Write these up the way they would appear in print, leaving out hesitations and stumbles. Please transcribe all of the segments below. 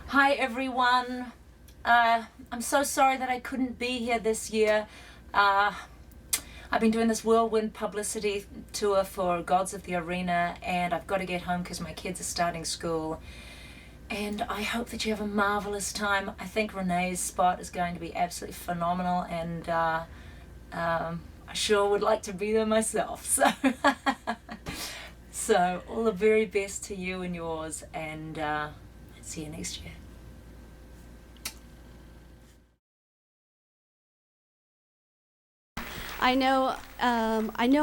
Hi everyone. I'm so sorry that I couldn't be here this year. I've been doing this whirlwind publicity tour for Gods of the Arena, and I've got to get home because my kids are starting school. And I hope that you have a marvelous time. I think Renee's spot is going to be absolutely phenomenal, and I sure would like to be there myself. So all the very best to you and yours, and see you next year. I know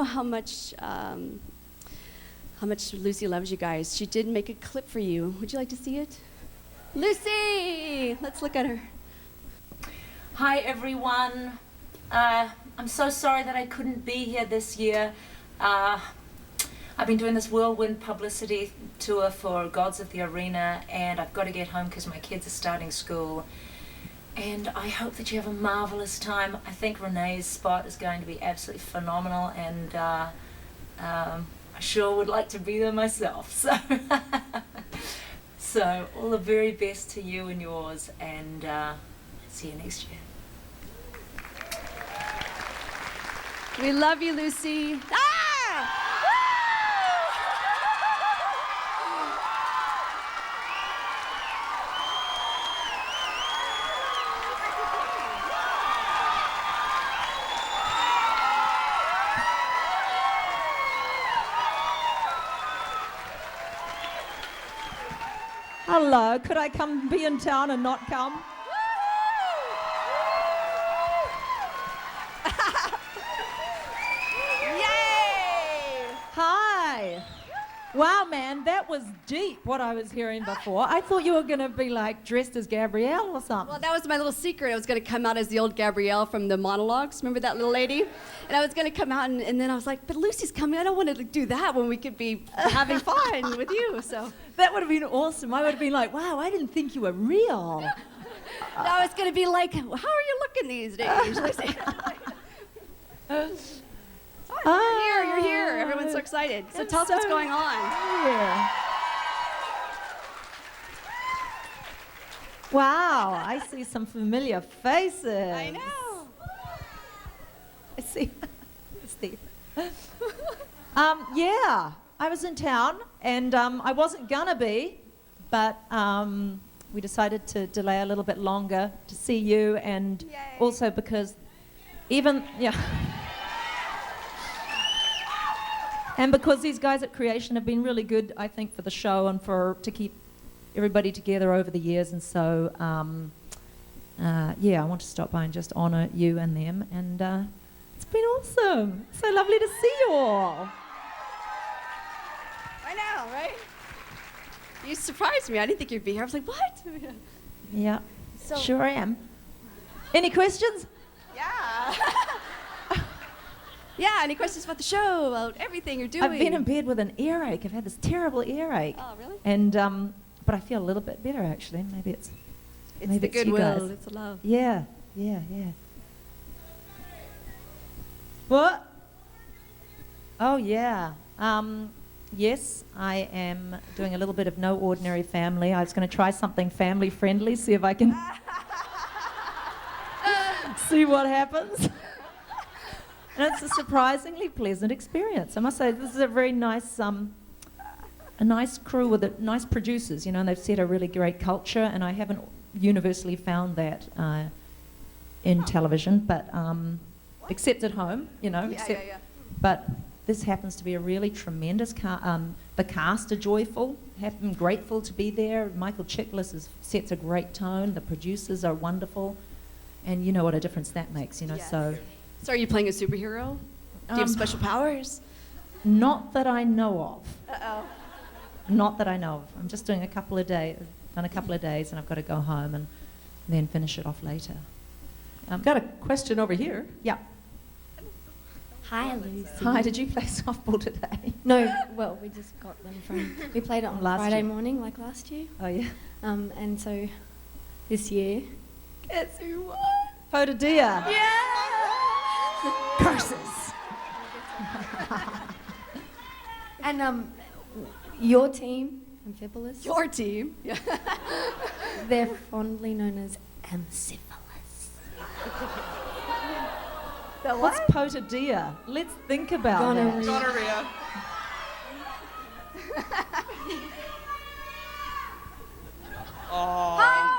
how much Lucy loves you guys. She did make a clip for you. Would you like to see it? Lucy, let's look at her. Hi everyone. I'm so sorry that I couldn't be here this year. I've been doing this whirlwind publicity tour for Gods of the Arena, and I've got to get home because my kids are starting school. And I hope that you have a marvelous time. I think Renee's spot is going to be absolutely phenomenal, and I sure would like to be there myself. So all the very best to you and yours, and see you next year. We love you, Lucy. Ah! Hello, could I come be in town and not come? Yay! Hi. Wow, man, that was deep, what I was hearing before. I thought you were going to be like dressed as Gabrielle or something. Well, that was my little secret. I was going to come out as the old Gabrielle from the monologues. Remember that little lady? And I was going to come out, and then I was like, but Lucy's coming. I don't want to do that when we could be having fun with you. So that would have been awesome. I would have been like, wow, I didn't think you were real. now it's going to be like, how are you looking these days, Lucy? You're here. Everyone's so excited. So tell us what's going on. Yeah. Wow, I see some familiar faces. I know. I see. Steve. Yeah, I was in town, and I wasn't gonna be, but we decided to delay a little bit longer to see you, and Yay. also because yeah. And because these guys at Creation have been really good, I think, for the show and to keep everybody together over the years. And so, yeah, I want to stop by and just honour you and them. And it's been awesome. So lovely to see you all. I know, right? You surprised me. I didn't think you'd be here. I was like, what? Yeah, So- sure I am. Any questions? Yeah. Yeah, any questions about the show, about everything you're doing? I've been in bed with an earache. I've had this terrible earache. Oh, really? And but I feel a little bit better, actually. Maybe it's It's maybe the you guys. goodwill. It's the love. Yeah. What? Oh, yeah. Yes, I am doing a little bit of No Ordinary Family. I was going to try something family friendly, see if I can see what happens. And it's a surprisingly pleasant experience. I must say, this is a very nice, a nice crew with nice producers, you know, and they've set a really great culture, and I haven't universally found that in television, but except at home, you know. Yeah. But this happens to be a really tremendous the cast are joyful, I'm grateful to be there. Michael Chiklis sets a great tone. The producers are wonderful, and you know what a difference that makes, you know. Yes. So are you playing a superhero? Do you have special powers? not that I know of. Uh-oh. Not that I know of. I'm just doing a couple of days, and I've got to go home and then finish it off later. Got a question over here. Yeah. Hi, Lucy. Hi, did you play softball today? No, well, we just got them we played it on Last Friday year. morning, like last year. Oh, yeah. And so this year, guess who won? Potadia. Yeah! Curses. And your team, Amphibolous. Your team. Yeah. They're fondly known as amsyphilis. What's potadia? Let's think about that. Gonorrhea.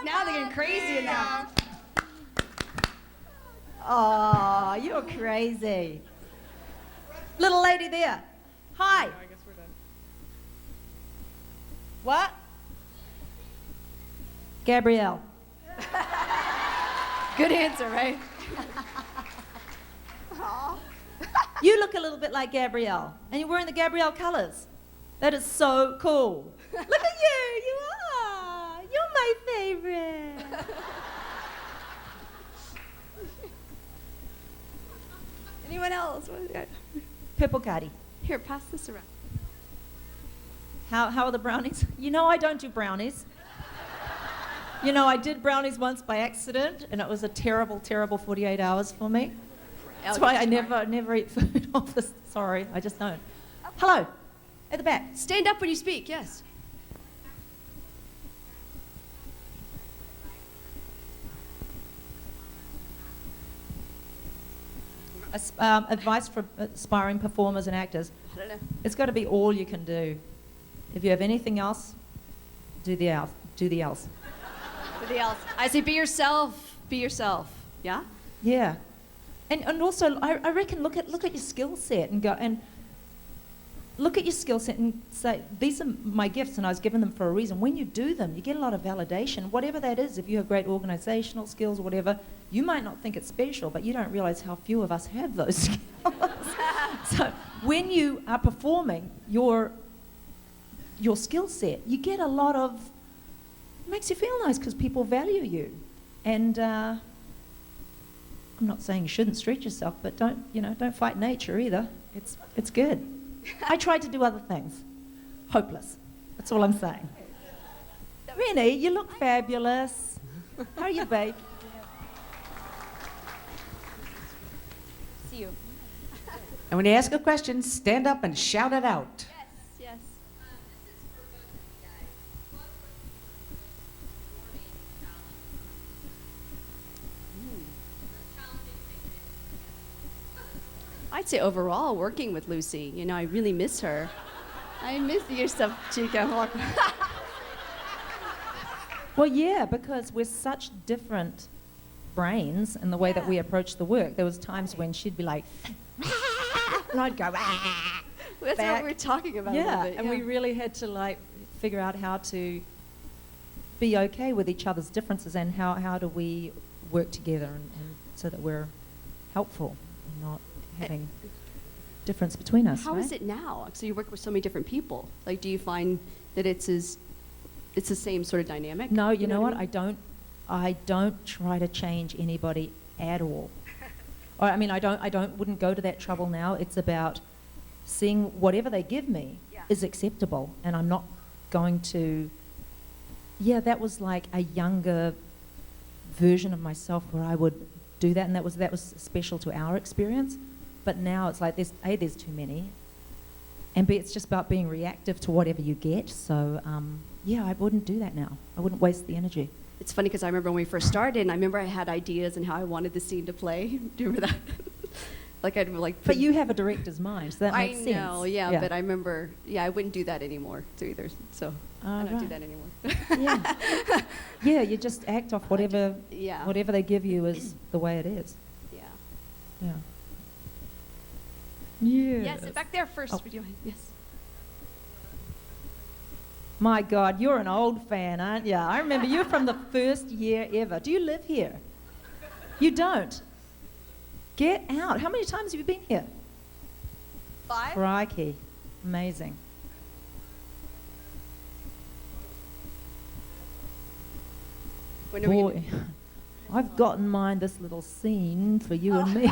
Now they're getting crazy in there. Oh, you're crazy. Little lady there. Hi. I guess we're done. What? Gabrielle. Good answer, right? You look a little bit like Gabrielle, and you're wearing the Gabrielle colours. That is so cool. Look at you. You are. You're my favorite. Anyone else? Purple Cardi. Here, pass this around. How are the brownies? You know I don't do brownies. You know, I did brownies once by accident, and it was a terrible, terrible 48 hours for me. That's why I never eat food off this. Sorry, I just don't. Hello, at the back. Stand up when you speak, yes. Advice for aspiring performers and actors. I don't know. It's got to be all you can do. If you have anything else, do the else. Do the else. Anything else? I say be yourself. Be yourself. Yeah? Yeah. And also, I reckon look at your skill set and go and look at your skill set and say, these are my gifts and I was given them for a reason. When you do them, you get a lot of validation, whatever that is. If you have great organizational skills or whatever, you might not think it's special, but you don't realize how few of us have those skills. So when you are performing your skill set, you get a lot of, it makes you feel nice because people value you. And I'm not saying you shouldn't stretch yourself, but don't fight nature either. It's good. I tried to do other things. Hopeless. That's all I'm saying. Rennie, you look fabulous. How are you, babe? See you. And when you ask a question, stand up and shout it out. Yes. I'd say overall, working with Lucy, I really miss her. I miss your stuff, Chica. Well, yeah, because we're such different brains in the way that we approach the work. There was times when she'd be like, and I'd go, That's back. what we were talking about a yeah, little bit. and we really had to figure out how to be okay with each other's differences and how do we work together and so that we're helpful and not having difference between us. How right? is it now? So you work with so many different people. Do you find that it's the same sort of dynamic? No, you know what? I mean? I don't try to change anybody at all. Or, I wouldn't go to that trouble now. It's about seeing whatever they give me is acceptable, and I'm not going to. Yeah, that was like a younger version of myself where I would do that, and that was special to our experience. But now it's like there's too many, and B, it's just about being reactive to whatever you get. So I wouldn't do that now. I wouldn't waste the energy. It's funny because I remember when we first started, and I remember I had ideas and how I wanted the scene to play. Do you remember that? But you have a director's mind, so that makes sense. I know, yeah, but I remember, I wouldn't do that anymore either. So I don't do that anymore. Yeah, you just act off whatever Yeah. whatever they give you is the way it is. Yeah. Yeah. Yes. Yes, back there first. Oh. Yes. My God, you're an old fan, aren't you? I remember you from the first year ever. Do you live here? You don't? Get out. How many times have you been here? 5? Crikey. Amazing. When are we gonna- Boy, I've got in mind this little scene for you and me.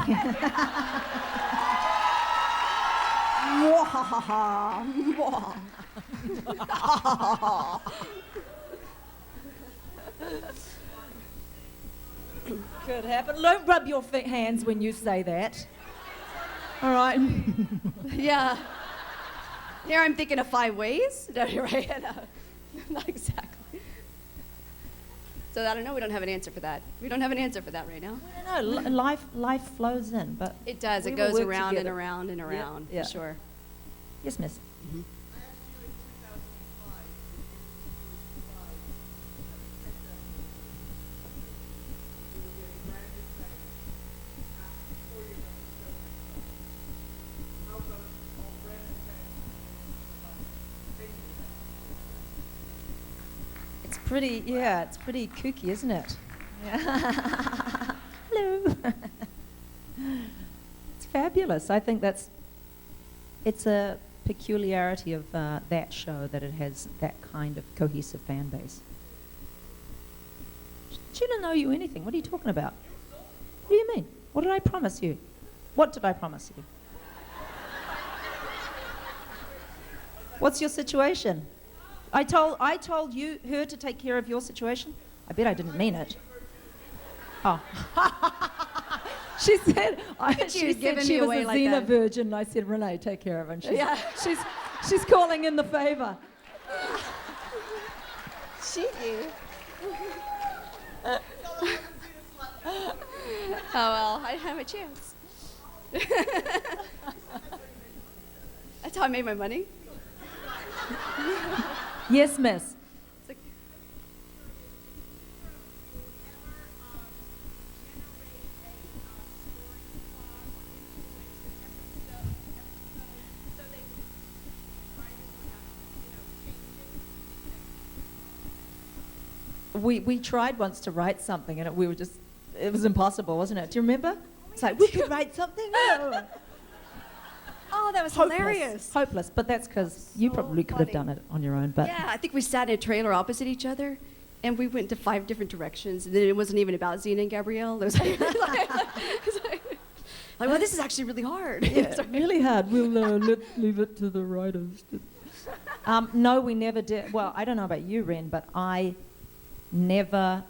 Could happen. Don't rub your hands when you say that. All right. Yeah. Here I'm thinking of 5 ways. No, you're right. Not exactly. So I don't know. We don't have an answer for that. We don't have an answer for that right now. I don't know. Life flows in, but It does. we It will goes work around and together. around and around, yeah. for sure. Yes, miss. It's pretty kooky, isn't it? Yeah. Hello. It's fabulous. I think it's a peculiarity of that show that it has that kind of cohesive fan base. She didn't know you anything. What are you talking about? What do you mean? What did I promise you? What did I promise you? What's your situation? I told her to take care of your situation. I bet I didn't mean it. Oh. She said she giving said me she was away a like Xena that. virgin. And I said, Renee, take care of her. And Yeah. she's calling in the favor. Cheeky. Oh well, I didn't have a chance. That's how I made my money. Yes, miss. It's like, We tried once to write something, and it was impossible, wasn't it? Do you remember? It's like, we could write something. No. oh, that was Hopeless. hilarious. Hopeless, but that's because you So probably could have funny. done it on your own. But Yeah, I think we sat in a trailer opposite each other, and we went to 5 different directions. And then it wasn't even about Xena and Gabrielle. There was well, this is actually really hard. it's really hard. We'll leave it to the writers. No, we never did. Well, I don't know about you, Ren, but I never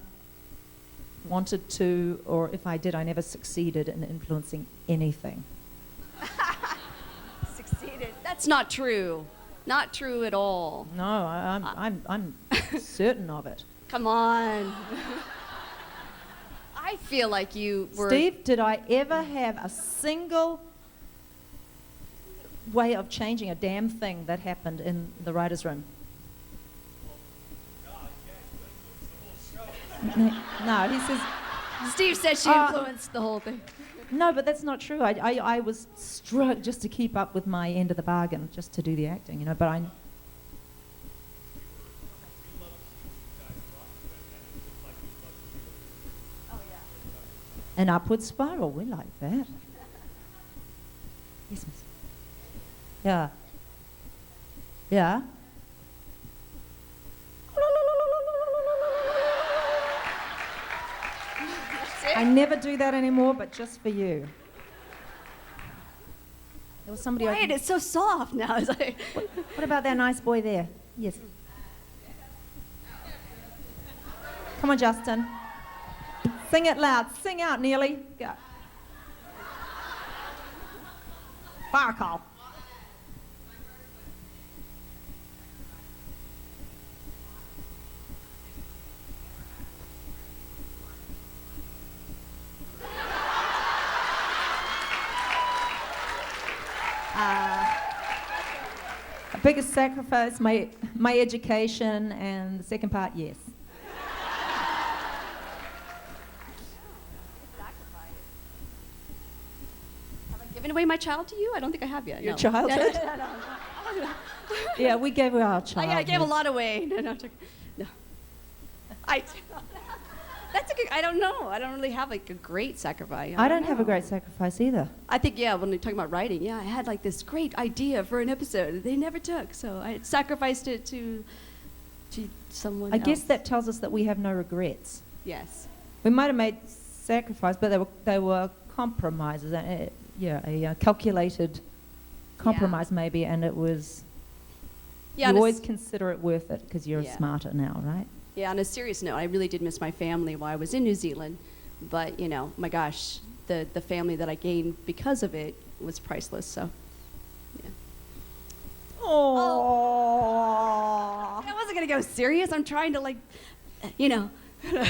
wanted to, or if I did, I never succeeded in influencing anything. Succeeded. That's not true. Not true at all. No, I'm certain of it. Come on. I feel like you were. Steve, did I ever have a single way of changing a damn thing that happened in the writer's room? No, he says, Steve said she Oh. influenced the whole thing. no, but that's not true. I was struck just to keep up with my end of the bargain, just to do the acting, but I... An upward spiral, we like that. Yes, miss. Yeah. Yeah. I never do that anymore, but just for you. There was somebody. Wait, it's so soft now. It's like, What about that nice boy there? Yes. Come on, Justin. Sing it loud. Sing out, Neely. Go. Fire call. Biggest sacrifice, my education, and the second part, yes. have I given away my child to you? I don't think I have yet. Your no. childhood? No. Yeah, we gave her our child. I gave a lot away. No. That's a good. I don't know. I don't really have like a great sacrifice. I don't have a know. great sacrifice either. I think when we're talking about writing, I had like this great idea for an episode that they never took, so I sacrificed it to someone I else. guess that tells us that we have no regrets. Yes. We might have made sacrifice, but they were compromises. A calculated compromise maybe, and it was. Yeah. You on a always s- consider it worth it because you're Yeah. smarter now, right? Yeah. On a serious note, I really did miss my family while I was in New Zealand, but my gosh, the family that I gained because of it was priceless. So. Yeah. Oh. That was wasn't gonna go serious. I'm trying to you know. You're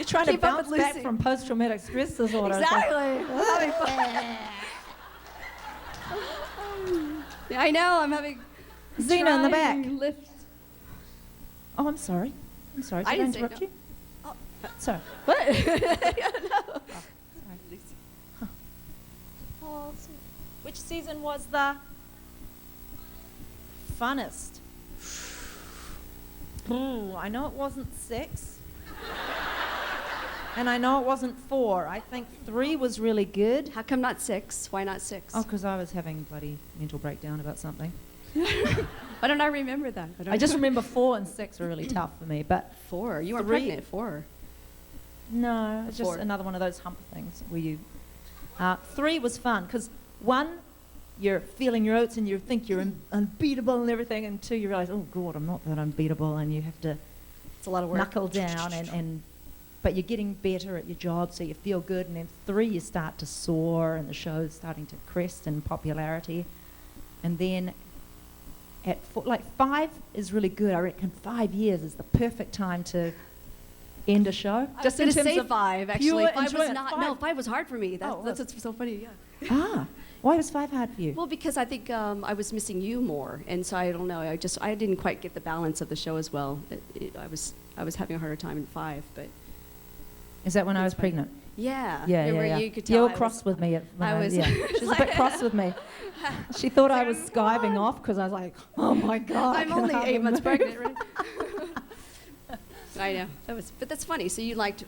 trying to Keep up bounce with back Lucy. from post-traumatic stress disorder. It's like, Exactly. Having fun. Yeah, I know. I'm having. Xena in the back. trying lift. Oh, I'm sorry. I'm sorry. Did I didn't say interrupt no. you? Oh. Sorry. What? Yeah, no. Oh, which season was the funnest? Ooh, I know it wasn't 6. And I know it wasn't 4. I think 3 was really good. How come not 6? Why not 6? Oh, because I was having a bloody mental breakdown about something. Why don't I remember that? I just remember 4 and 6 were really tough for me, but 4. You were 3 pregnant at 4. no, it's just 4. another one of those hump things where you... 3 was fun, because 1, you're feeling your oats and you think you're unbeatable and everything, and 2, you realise, oh God, I'm not that unbeatable, and you have to It's a lot of work. knuckle down, but you're getting better at your job, so you feel good, and then 3, you start to soar, and the show's starting to crest in popularity, and then at 4, 5 is really good. I reckon 5 years is the perfect time to end a show. I was gonna say 5, actually. pure 5 was enjoyment. not. No, 5 was hard for me. That's what's so funny. Yeah. Why was 5 hard for you? Well, because I think I was missing you more, and so I don't know. I didn't quite get the balance of the show as well. I was having a harder time in 5, but Is that when I was It's fine. pregnant? yeah. Yeah, where yeah. You could You tell were cross with me. I was- Yeah. She was a bit cross with me. She thought I was skiving off because I was like, oh my God. I'm only 8 months pregnant, right? I know. But that's funny. So you liked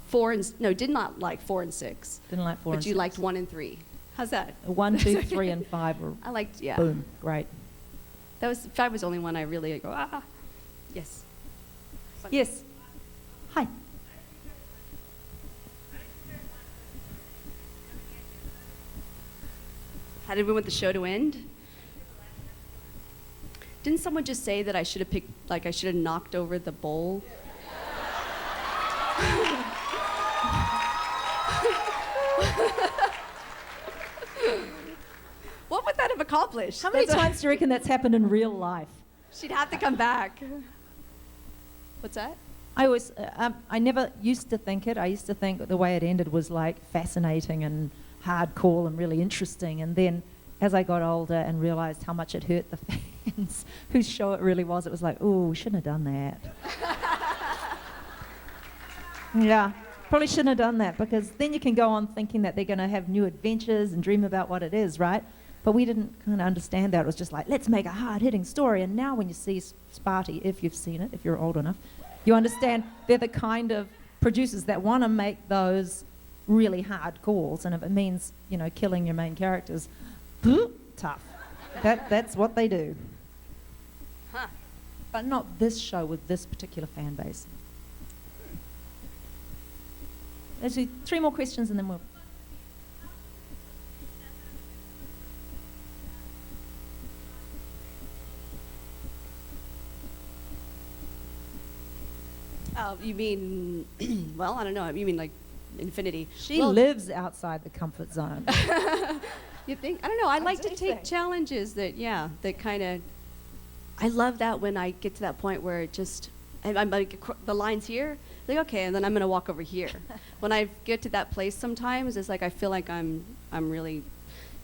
4 and did not like 4 and 6. Didn't like 4 But and you 6. liked 1 and 3. How's that? 1, 2, 3, and 5 were I liked, yeah. boom, great. That was 5 was the only one I really go Yes. Funny. Yes. Hi. How did we want the show to end? Didn't someone just say that I should have picked, I should have knocked over the bowl? What would that have accomplished? How many times do you reckon that's happened in real life? She'd have to come back. What's that? I never used to think it. I used to think that the way it ended was like fascinating and hardcore and really interesting. And then as I got older and realised how much it hurt the fans whose show it really was, it was like, oh, we shouldn't have done that. Yeah, probably shouldn't have done that, because then you can go on thinking that they're going to have new adventures and dream about what it is, right? But we didn't kind of understand that. It was just like, let's make a hard-hitting story. And now when you see Sparty, if you've seen it, if you're old enough, you understand they're the kind of producers that want to make those really hard calls. And if it means, killing your main characters, tough. That's what they do. Huh. But not this show with this particular fan base. Let's do 3 more questions and then we'll... Oh, you mean, well, I don't know. You mean like infinity. She Well, lives outside the comfort zone. You think? I don't know. I like to do take think. challenges that kind of. I love that when I get to that point where it just, I'm like, the line's here, like, okay, and then I'm going to walk over here. When I get to that place sometimes, it's like I feel like I'm really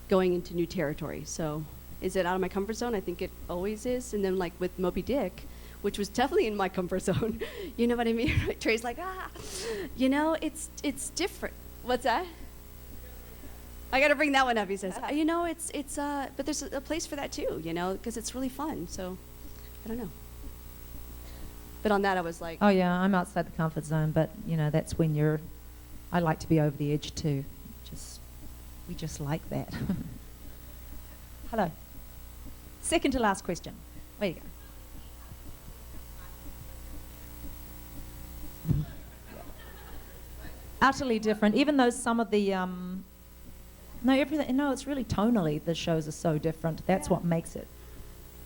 going into new territory. So is it out of my comfort zone? I think it always is. And then like with Moby Dick, which was definitely in my comfort zone. You know what I mean? Trey's like, it's different. What's that? I got to bring that one up, he says. But there's a place for that too, because it's really fun. So, I don't know. But on that, I was like, Oh yeah, I'm outside the comfort zone, but that's when I like to be over the edge too. We just like that. Hello. Second to last question. Where you go? Utterly different, even though some of the it's really tonally the shows are so different. That's what makes it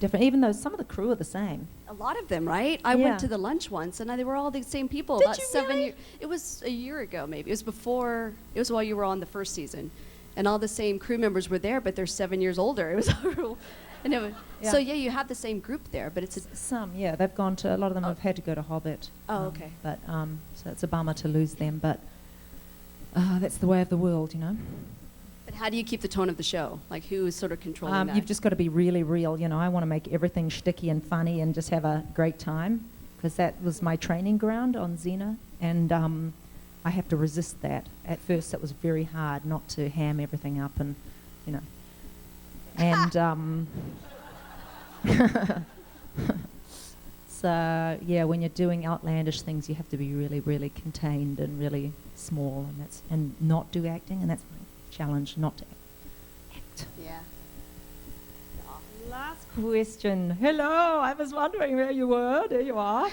different, even though some of the crew are the same. a lot of them, right? I Yeah. went to the lunch once, and they were all the same people. Did about you 7 really? years. It was a year ago, maybe. It was while you were on the first season, and all the same crew members were there, but they're 7 years older. It was I never. Yeah. So yeah, you have the same group there, but it's a. Some, yeah, they've gone to, a lot of them have had to go to Hobbit. Oh, okay. But, so it's a bummer to lose them, but that's the way of the world, you know. But how do you keep the tone of the show? Like, who is sort of controlling that? You've just got to be really real, you know. I want to make everything shticky and funny and just have a great time, because that was my training ground on Xena, and I have to resist that. At first it was very hard not to ham everything up and, you know. And so, yeah, when you're doing outlandish things, you have to be really, really contained and really small, and not do acting, and that's my challenge, not to act. Yeah. Last question. Hello, I was wondering where you were. There you are.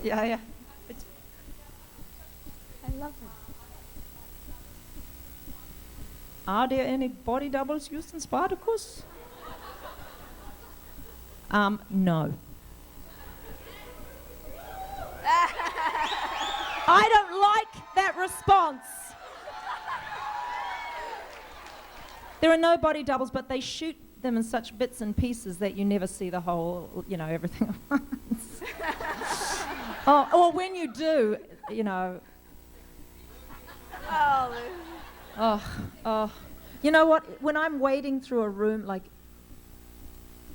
Yeah. I love her. Are there any body doubles used in Spartacus? No. I don't like that response. There are no body doubles, but they shoot them in such bits and pieces that you never see the whole, you know, everything at once. Oh, or when you do, you know. Oh. You know what? When I'm wading through a room, like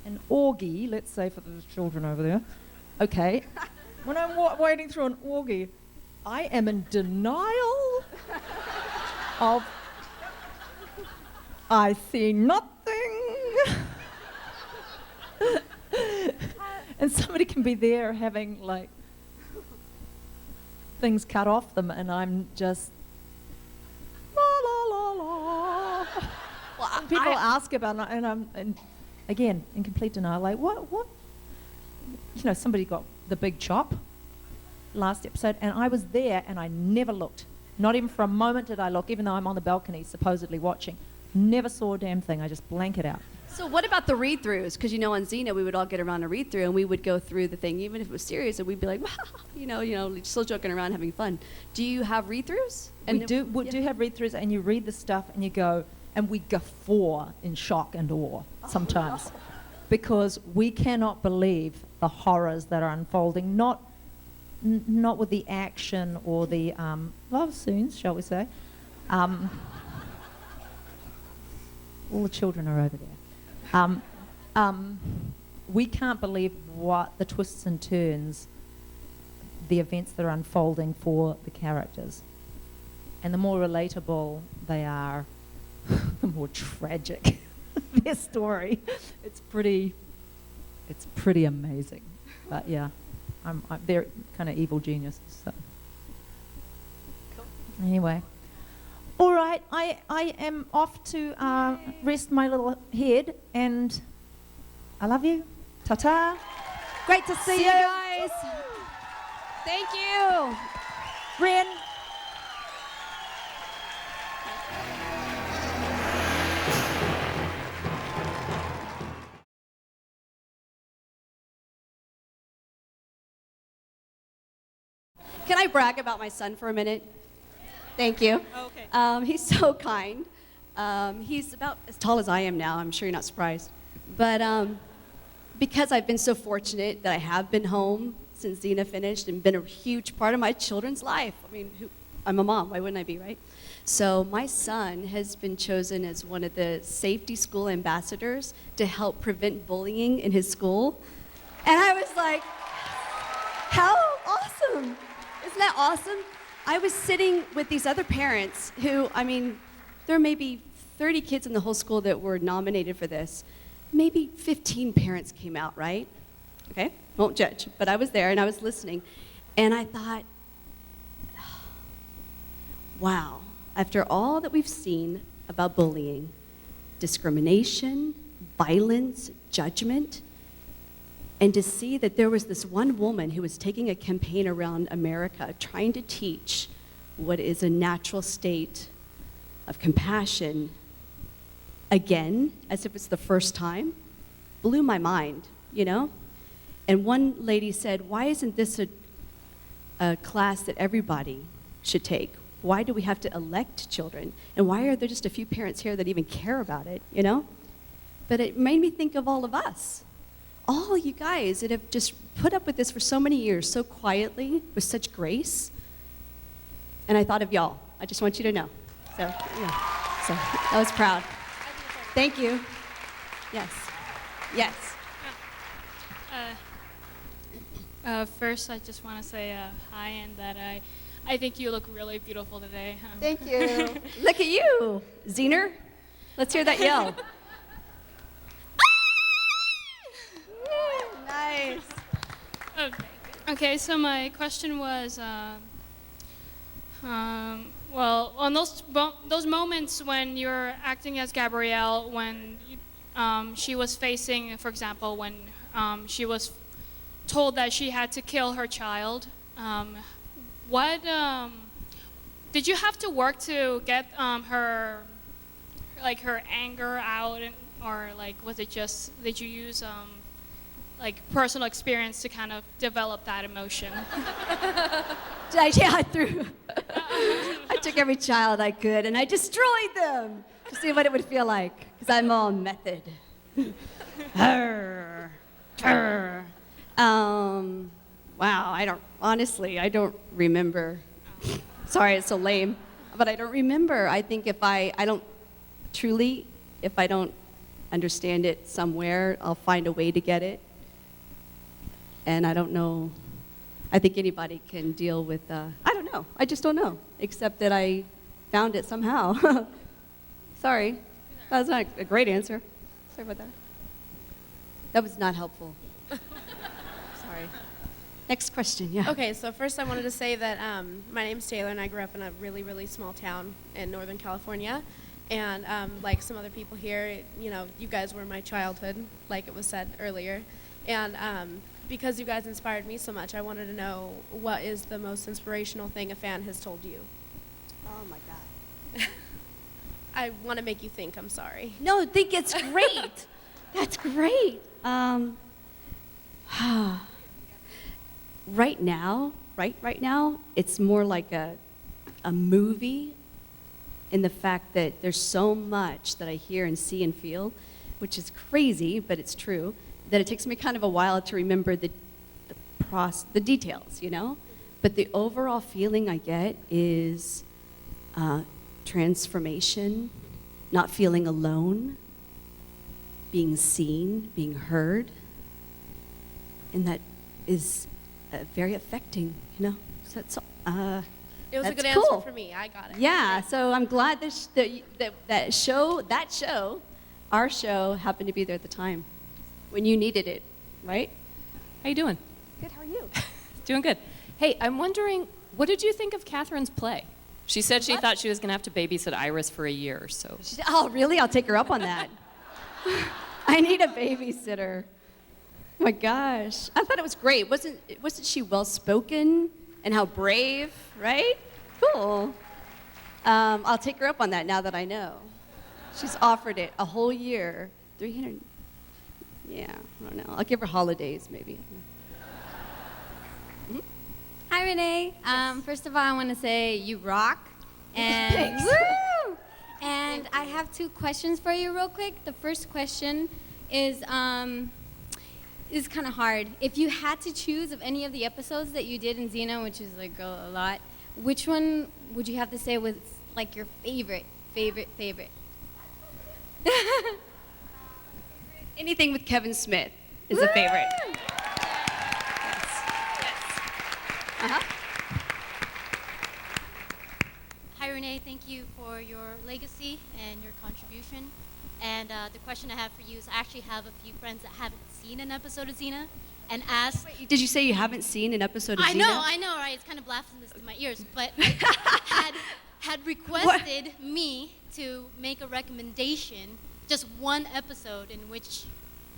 an orgy, let's say for the children over there, okay. When I'm wading through an orgy, I am in denial of I see nothing. And somebody can be there having like things cut off them, and I'm just la la la la. Well, And people ask about it, and I'm again in complete denial. Like what? You know, somebody got the big chop last episode, and I was there, and I never looked. Not even for a moment did I look, even though I'm on the balcony supposedly watching. Never saw a damn thing. I just blank it out. So what about the read-throughs? Because, you know, on Xena, we would all get around a read-through, and we would go through the thing, even if it was serious, and we'd be like, you know, still joking around, having fun. Do you have read-throughs? We do have read-throughs, and you read the stuff, and you go, and we guffaw in shock and awe sometimes. Because we cannot believe the horrors that are unfolding, not with the action or the love scenes, shall we say. All the children are over there. We can't believe what the twists and turns, the events that are unfolding for the characters. And the more relatable they are, the more tragic their story. It's pretty amazing. But yeah, they're kind of evil geniuses. So. Cool. Anyway. All right, I am off to rest my little head, and I love you. Ta-ta. Great to see you guys. Thank you. Ren. Can I brag about my son for a minute? Thank you. Okay. He's so kind. He's about as tall as I am now. I'm sure you're not surprised. But because I've been so fortunate that I have been home since Xena finished and been a huge part of my children's life. I mean, I'm a mom. Why wouldn't I be, right? So my son has been chosen as one of the safety school ambassadors to help prevent bullying in his school. And I was like, how awesome. Isn't that awesome? I was sitting with these other parents who, I mean, there are maybe 30 kids in the whole school that were nominated for this. Maybe 15 parents came out, right? Okay, won't judge, but I was there and I was listening. And I thought, wow, after all that we've seen about bullying, discrimination, violence, judgment, and to see that there was this one woman who was taking a campaign around America trying to teach what is a natural state of compassion, again, as if it's the first time, blew my mind, you know? And one lady said, why isn't this a class that everybody should take? Why do we have to elect children? And why are there just a few parents here that even care about it, you know? But it made me think of all of us. All you guys that have just put up with this for so many years, so quietly, with such grace. And I thought of y'all. I just want you to know. So, yeah. So I was proud. Thank you. Yes. Yes. First, I just want to say hi and that I think you look really beautiful today. Thank you. Look at you, Xena. Let's hear that yell. Nice. Okay, so my question was, well, on those moments when you're acting as Gabrielle, when she was facing, for example, when she was told that she had to kill her child, what did you have to work to get her anger out, or like was it just did you use like personal experience to kind of develop that emotion? Yeah, I took every child I could and I destroyed them to see what it would feel like, because I'm all method. Wow, I don't remember. Sorry, it's so lame, but I don't remember. I think if I don't understand it somewhere, I'll find a way to get it. And I don't know, I think anybody can deal with, I don't know, I just don't know, except that I found it somehow. Sorry, that's not a great answer. Sorry about that. That was not helpful. Sorry. Next question, yeah. Okay, so first I wanted to say that my name's Taylor and I grew up in a really, really small town in Northern California. And like some other people here, you guys were my childhood, like it was said earlier. And because you guys inspired me so much, I wanted to know what is the most inspirational thing a fan has told you? Oh my God. I want to make you think, I'm sorry. No, I think it's great. That's great. Right now, it's more like a movie, in the fact that there's so much that I hear and see and feel, which is crazy, but it's true, that it takes me kind of a while to remember the details, But the overall feeling I get is transformation, not feeling alone, being seen, being heard, and that is very affecting, So that's It was a good cool. answer for me. I got it. Yeah, so I'm glad our show happened to be there at the time when you needed it, right? How you doing? Good, how are you? Doing good. Hey, I'm wondering, what did you think of Catherine's play? She said she thought she was going to have to babysit Iris for a year, so. Oh, really? I'll take her up on that. I need a babysitter. Oh my gosh. I thought it was great. Wasn't she well-spoken and how brave, right? Cool. I'll take her up on that now that I know. She's offered it a whole year. 300, yeah, I don't know. I'll give her holidays, maybe. Hi, Renee. First of all, I want to say you rock. And Thanks. woo! And I have 2 questions for you real quick. The first question is kind of hard. If you had to choose of any of the episodes that you did in Xena, which is like a lot, which one would you have to say was like your favorite? Anything with Kevin Smith is a favorite. Yes. Hi, Renee. Thank you for your legacy and your contribution. And the question I have for you is I actually have a few friends that haven't seen an episode of Xena and asked... Wait, did you say you haven't seen an episode of Xena? I know, right? It's kind of blasphemous to my ears. But had requested me to make a recommendation, just one episode in which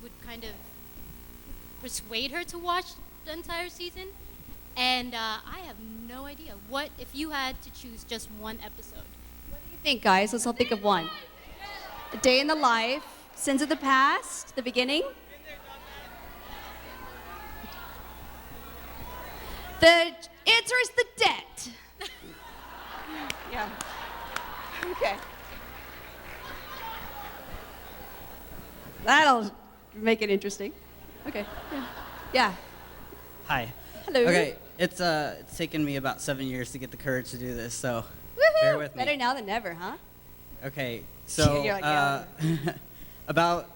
would kind of persuade her to watch the entire season. And I have no idea. What if you had to choose just one episode? What do you think, guys? Let's all think of one. A Day in the Life, Sins of the Past, the beginning. The answer is The Debt. Yeah. Okay. That'll make it interesting. Okay. Yeah. Yeah. Hi. Hello. Okay, it's taken me about 7 years to get the courage to do this, so bear with me. Better now than never, huh? Okay, so You're like, yeah. about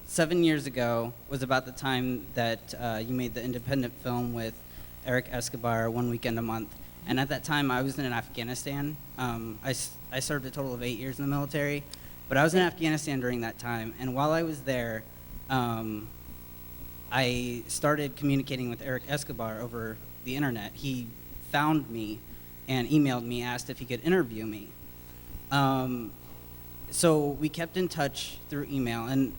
7 years ago was about the time that you made the independent film with Eric Escobar, One Weekend a Month. And at that time, I was in Afghanistan. I served a total of 8 years in the military, but I was in Afghanistan during that time. And while I was there, I started communicating with Eric Escobar over the internet. He found me and emailed me, asked if he could interview me. So we kept in touch through email, and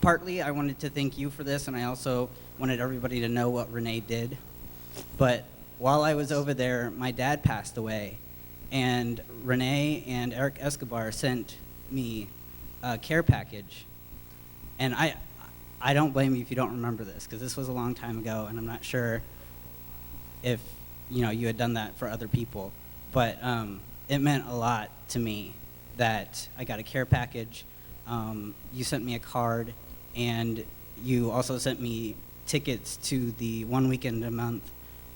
partly I wanted to thank you for this, and I also wanted everybody to know what Renee did. But while I was over there, my dad passed away, and Renee and Eric Escobar sent me a care package. And I don't blame you if you don't remember this, because this was a long time ago, and I'm not sure if you had done that for other people. But it meant a lot to me that I got a care package. You sent me a card, and you also sent me tickets to the One Weekend a Month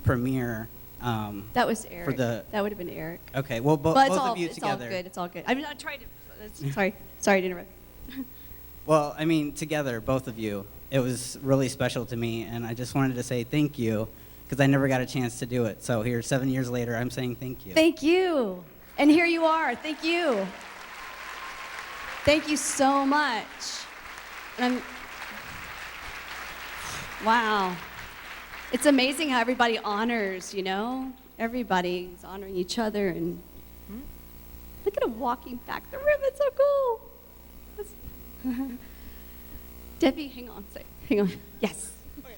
premiere. That was Eric. That would have been Eric. Okay, well, both of you together. It's all good. I'm not trying to. Sorry to interrupt. Well, I mean, together, both of you, it was really special to me, and I just wanted to say thank you, because I never got a chance to do it. So here, 7 years later, I'm saying thank you. Thank you. And here you are. Thank you. Thank you so much. Wow. It's amazing how everybody honors, Everybody's honoring each other, and look at him walking back the room. It's so cool. Debbie, hang on. Yes. Okay,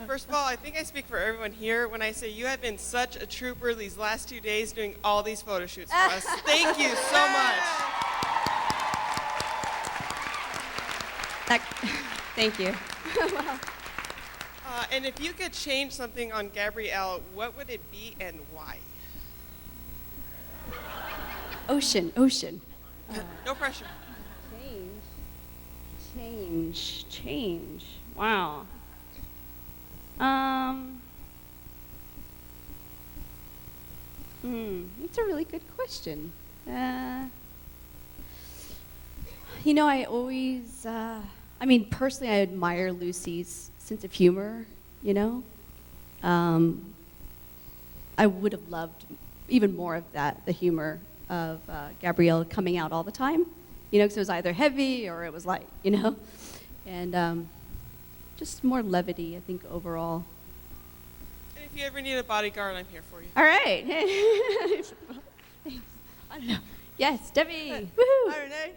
first of all, I think I speak for everyone here when I say you have been such a trooper these last 2 days doing all these photo shoots for us. Thank you so much. Thank you. And if you could change something on Gabrielle, what would it be and why? Ocean. No pressure. Change. Wow. That's a really good question. I always, personally, I admire Lucy's sense of humor, I would have loved even more of that, the humor of Gabrielle coming out all the time, because it was either heavy or it was light, and just more levity, I think, overall. And if you ever need a bodyguard, I'm here for you. All right. Thanks. I don't know. Yes, Debbie. Woohoo. Hi,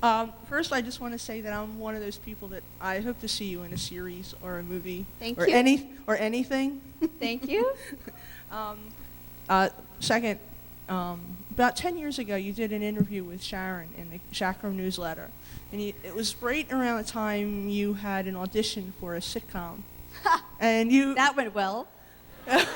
Renee. First, I just want to say that I'm one of those people that I hope to see you in a series or a movie. Thank or you. Anything. Thank you. Second, about 10 years ago, you did an interview with Sharon in the Chakram newsletter. And it was right around the time you had an audition for a sitcom. And That went well. Yeah,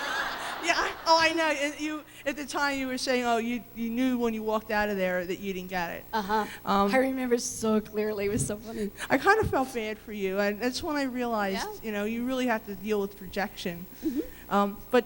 I know. And at the time, you were saying, you knew when you walked out of there that you didn't get it. I remember so clearly. It was so funny. I kind of felt bad for you, and that's when I realized, you really have to deal with rejection. But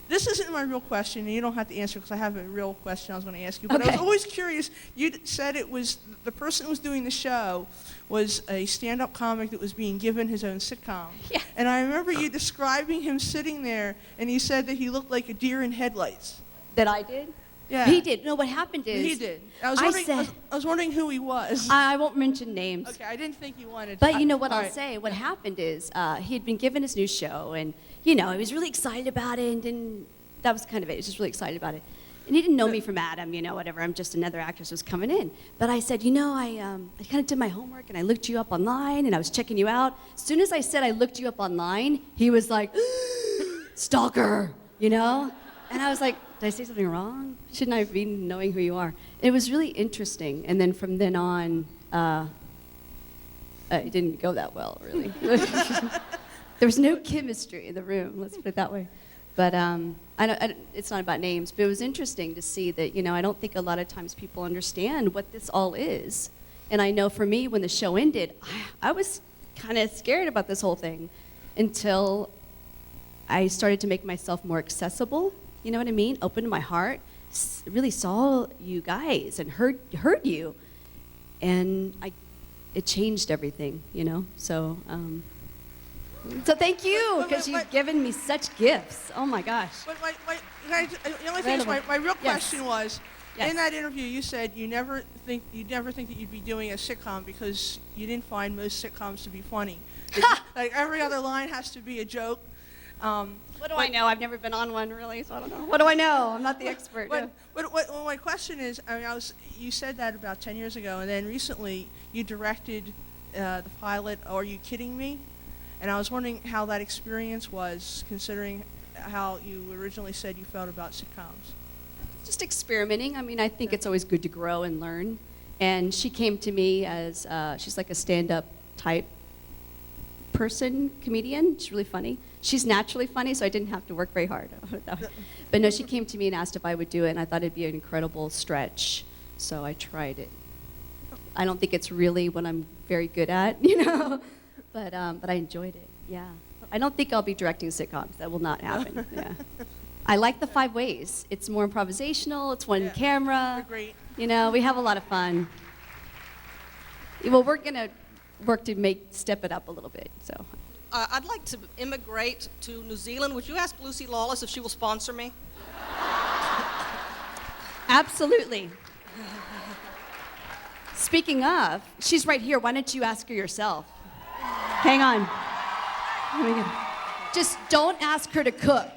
this isn't my real question, and you don't have to answer because I have a real question I was going to ask you. But I was always curious. You said it was the person who was doing the show was a stand-up comic that was being given his own sitcom. Yeah. And I remember you describing him sitting there, and he said that he looked like a deer in headlights. That I did? Yeah. He did. No, what happened is... He did. I was wondering who he was. I won't mention names. Okay, I didn't think you wanted to. But you know what I'll say? What happened is he had been given his new show, and, he was really excited about it, and that was kind of it. He was just really excited about it. And he didn't know me from Adam, whatever. I'm just another actress who was coming in. But I said, I kind of did my homework, and I looked you up online, and I was checking you out. As soon as I said I looked you up online, he was like, stalker, And I was like, did I say something wrong? Shouldn't I be knowing who you are? It was really interesting. And then from then on, it didn't go that well, really. There was no chemistry in the room, let's put it that way. But it's not about names, but it was interesting to see that, I don't think a lot of times people understand what this all is. And I know for me, when the show ended, I was kind of scared about this whole thing until I started to make myself more accessible, you know what I mean? Opened my heart, really saw you guys and heard you. And it changed everything, So thank you, because you've given me such gifts. Oh my gosh. But the only thing is, my real question was, in that interview, you said you'd never think that you'd be doing a sitcom because you didn't find most sitcoms to be funny. Like every other line has to be a joke. What do I know? I've never been on one, really, so I don't know. What do I know? I'm not the expert. But my question is, you said that about 10 years ago, and then recently you directed the pilot, Are You Kidding Me? And I was wondering how that experience was, considering how you originally said you felt about sitcoms. Just experimenting. I mean, I think it's always good to grow and learn. And she came to me as, she's like a stand-up type person, comedian. She's really funny. She's naturally funny, so I didn't have to work very hard. But no, she came to me and asked if I would do it, and I thought it'd be an incredible stretch. So I tried it. I don't think it's really what I'm very good at, but I enjoyed it, yeah. I don't think I'll be directing sitcoms. That will not happen, yeah. I like the 5 ways. It's more improvisational, it's one camera. Great. We have a lot of fun. Well, we're gonna work to step it up a little bit, so. I'd like to immigrate to New Zealand. Would you ask Lucy Lawless if she will sponsor me? Absolutely. Speaking of, she's right here. Why don't you ask her yourself? Hang on. Just don't ask her to cook.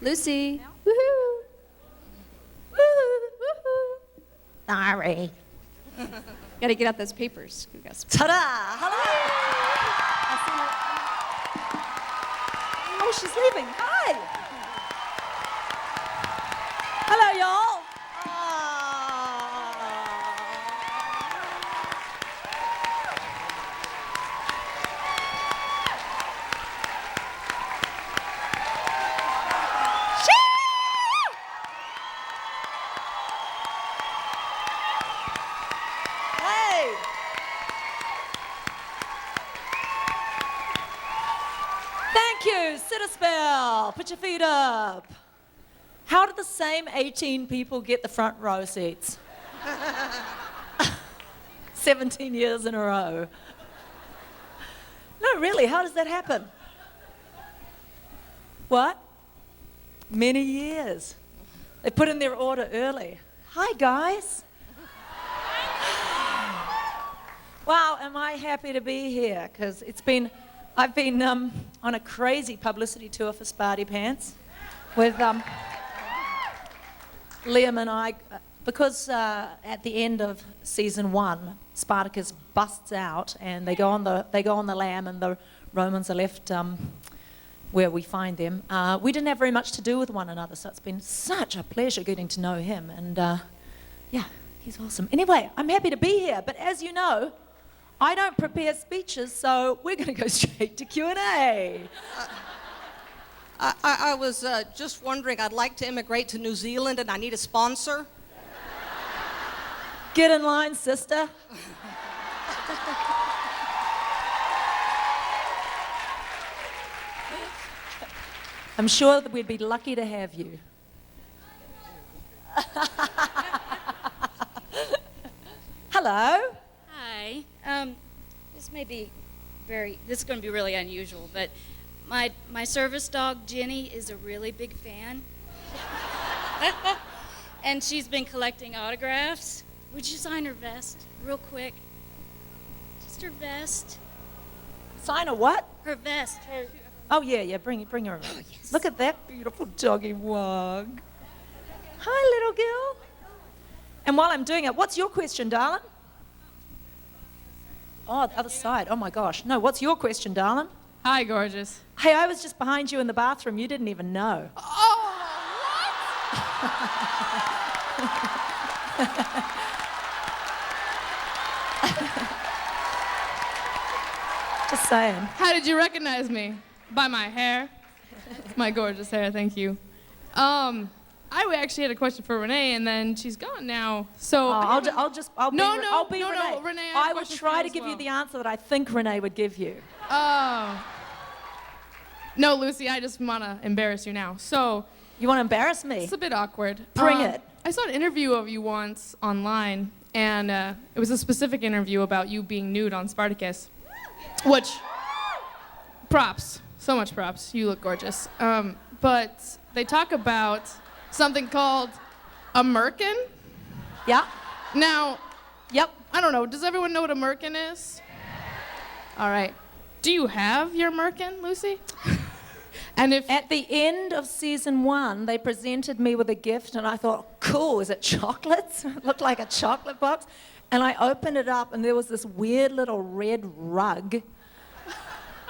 Lucy. Woohoo. Woohoo. Woohoo. Sorry. Got to get out those papers. Ta-da! Hello! Oh, she's leaving. Hi! Hello, y'all. Sit a spell. Put your feet up. How did the same 18 people get the front row seats? 17 years in a row. No, really, how does that happen? What? Many years. They put in their order early. Hi, guys. Wow, am I happy to be here, because I've been on a crazy publicity tour for Sparty Pants with Liam and I, because at the end of season 1, Spartacus busts out and they go on the lam and the Romans are left where we find them. We didn't have very much to do with one another, so it's been such a pleasure getting to know him, and yeah, he's awesome. Anyway, I'm happy to be here, but as you know, I don't prepare speeches, so we're going to go straight to Q&A. I was just wondering, I'd like to immigrate to New Zealand and I need a sponsor. Get in line, sister. I'm sure that we'd be lucky to have you. Hello. Hi. This is going to be really unusual, but my service dog, Jenny, is a really big fan. And she's been collecting autographs. Would you sign her vest real quick? Just her vest. Sign a what? Her vest. Oh, yeah, bring her around. Oh, yes. Look at that beautiful doggy wog. Hi, little girl. And while I'm doing it, what's your question, darling? Oh, the other side. Oh, my gosh. No, what's your question, darling? Hi, gorgeous. Hey, I was just behind you in the bathroom. You didn't even know. Oh, what? Just saying. How did you recognize me? By my hair. My gorgeous hair, thank you. I actually had a question for Renee, and then she's gone now. So I'll be Renee. Renee, I will try to give you the answer that I think Renee would give you. Oh. No, Lucy, I just want to embarrass you now. So. You want to embarrass me? It's a bit awkward. Bring it. I saw an interview of you once online, and it was a specific interview about you being nude on Spartacus, which, props, so much props. You look gorgeous. But they talk about something called a merkin. Yeah. Now, yep. I don't know. Does everyone know what a merkin is? All right. Do you have your merkin, Lucy? And if at the end of season 1, they presented me with a gift, and I thought, cool, is it chocolates? It looked like a chocolate box. And I opened it up, and there was this weird little red rug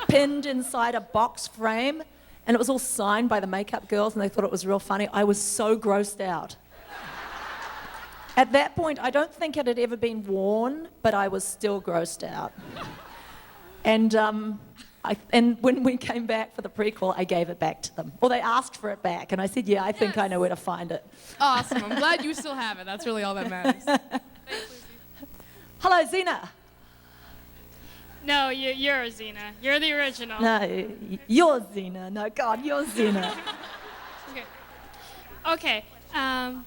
pinned inside a box frame, and it was all signed by the makeup girls, and they thought it was real funny. I was so grossed out. At that point, I don't think it had ever been worn, but I was still grossed out. And when we came back for the prequel, I gave it back to them. Well, they asked for it back, and I said, yeah, I think I know where to find it. Awesome. I'm glad you still have it. That's really all that matters. Hello, Xena. No, you're Xena. You're the original. No, you're Xena. No, God, you're Xena. Okay. I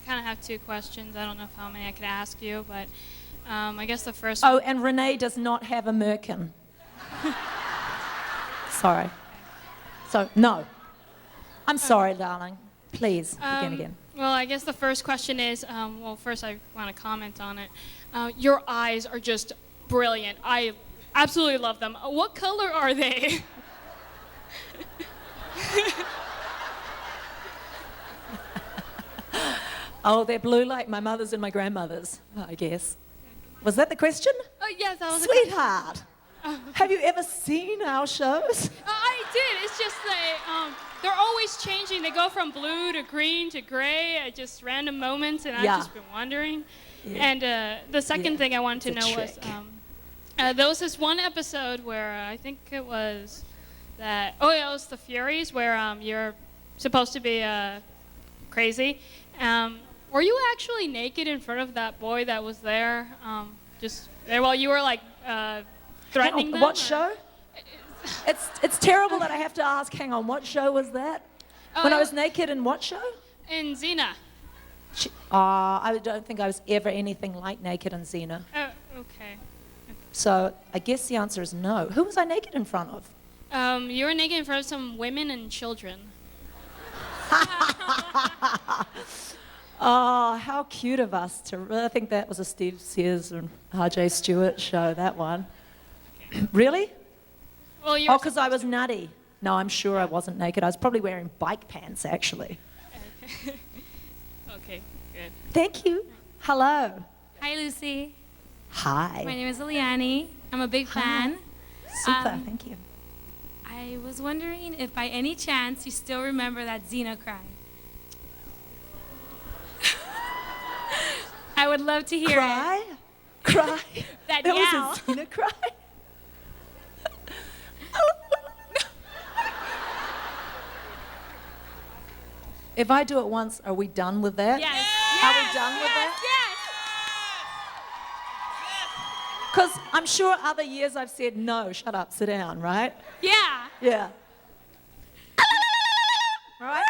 kind of have 2 questions. I don't know how many I could ask you, but I guess the first one. Oh, and Renee does not have a merkin. Sorry. So, no. I'm sorry, darling. Please, begin again. Well, I guess the first question is, well, first I want to comment on it. Your eyes are just brilliant. I absolutely love them. What color are they? Oh, they're blue like my mother's and my grandmother's, I guess. Was that the question? Oh, yes, that was Sweetheart, have you ever seen our shows? I did. It's just that they're always changing. They go from blue to green to gray at just random moments, and I've just been wondering. Yeah. And the second thing I wanted to know was, there was this one episode where I think it was that, it was the Furies, where you're supposed to be crazy. Were you actually naked in front of that boy that was there, just there while you were like threatening them? What show? It's terrible that I have to ask. Hang on, what show was that? When I was naked in what show? In Xena. I don't think I was ever anything like naked in Xena. Oh, okay. So I guess the answer is no. Who was I naked in front of? You were naked in front of some women and children. Oh, how cute of us to. I think that was a Steve Sears and R.J. Stewart show, that one. Okay. Really? Well, you because I was nutty. No, I'm sure I wasn't naked. I was probably wearing bike pants, actually. Okay, good. Thank you. Hello. Hi, Lucy. Hi. My name is Eliani. I'm a big fan. Super, thank you. I was wondering if by any chance you still remember that Xena cry. I would love to hear it. Cry? That was yell. a Xena cry? If I do it once, are we done with that? Yes. Are we done with that? Yes. Because I'm sure other years I've said, no, shut up, sit down, right? Yeah. Yeah. Right?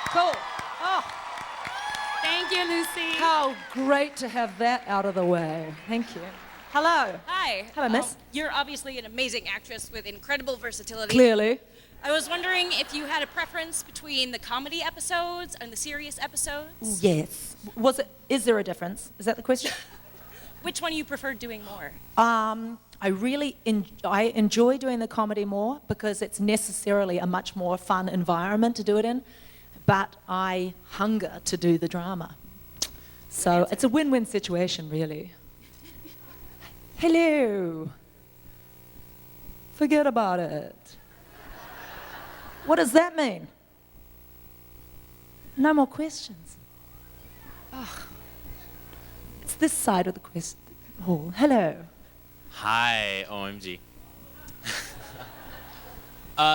Cool. Oh. Thank you, Lucy. How great to have that out of the way. Thank you. Hello. Hi. Hello, miss. You're obviously an amazing actress with incredible versatility. Clearly. I was wondering if you had a preference between the comedy episodes and the serious episodes. Yes. Is there a difference? Is that the question? Which one you preferred doing more? I really I enjoy doing the comedy more because it's necessarily a much more fun environment to do it in, but I hunger to do the drama. So it's a win-win situation, really. Hello. Forget about it. What does that mean? No more questions. Oh. It's this side of the question. Oh, hello. Hi, OMG.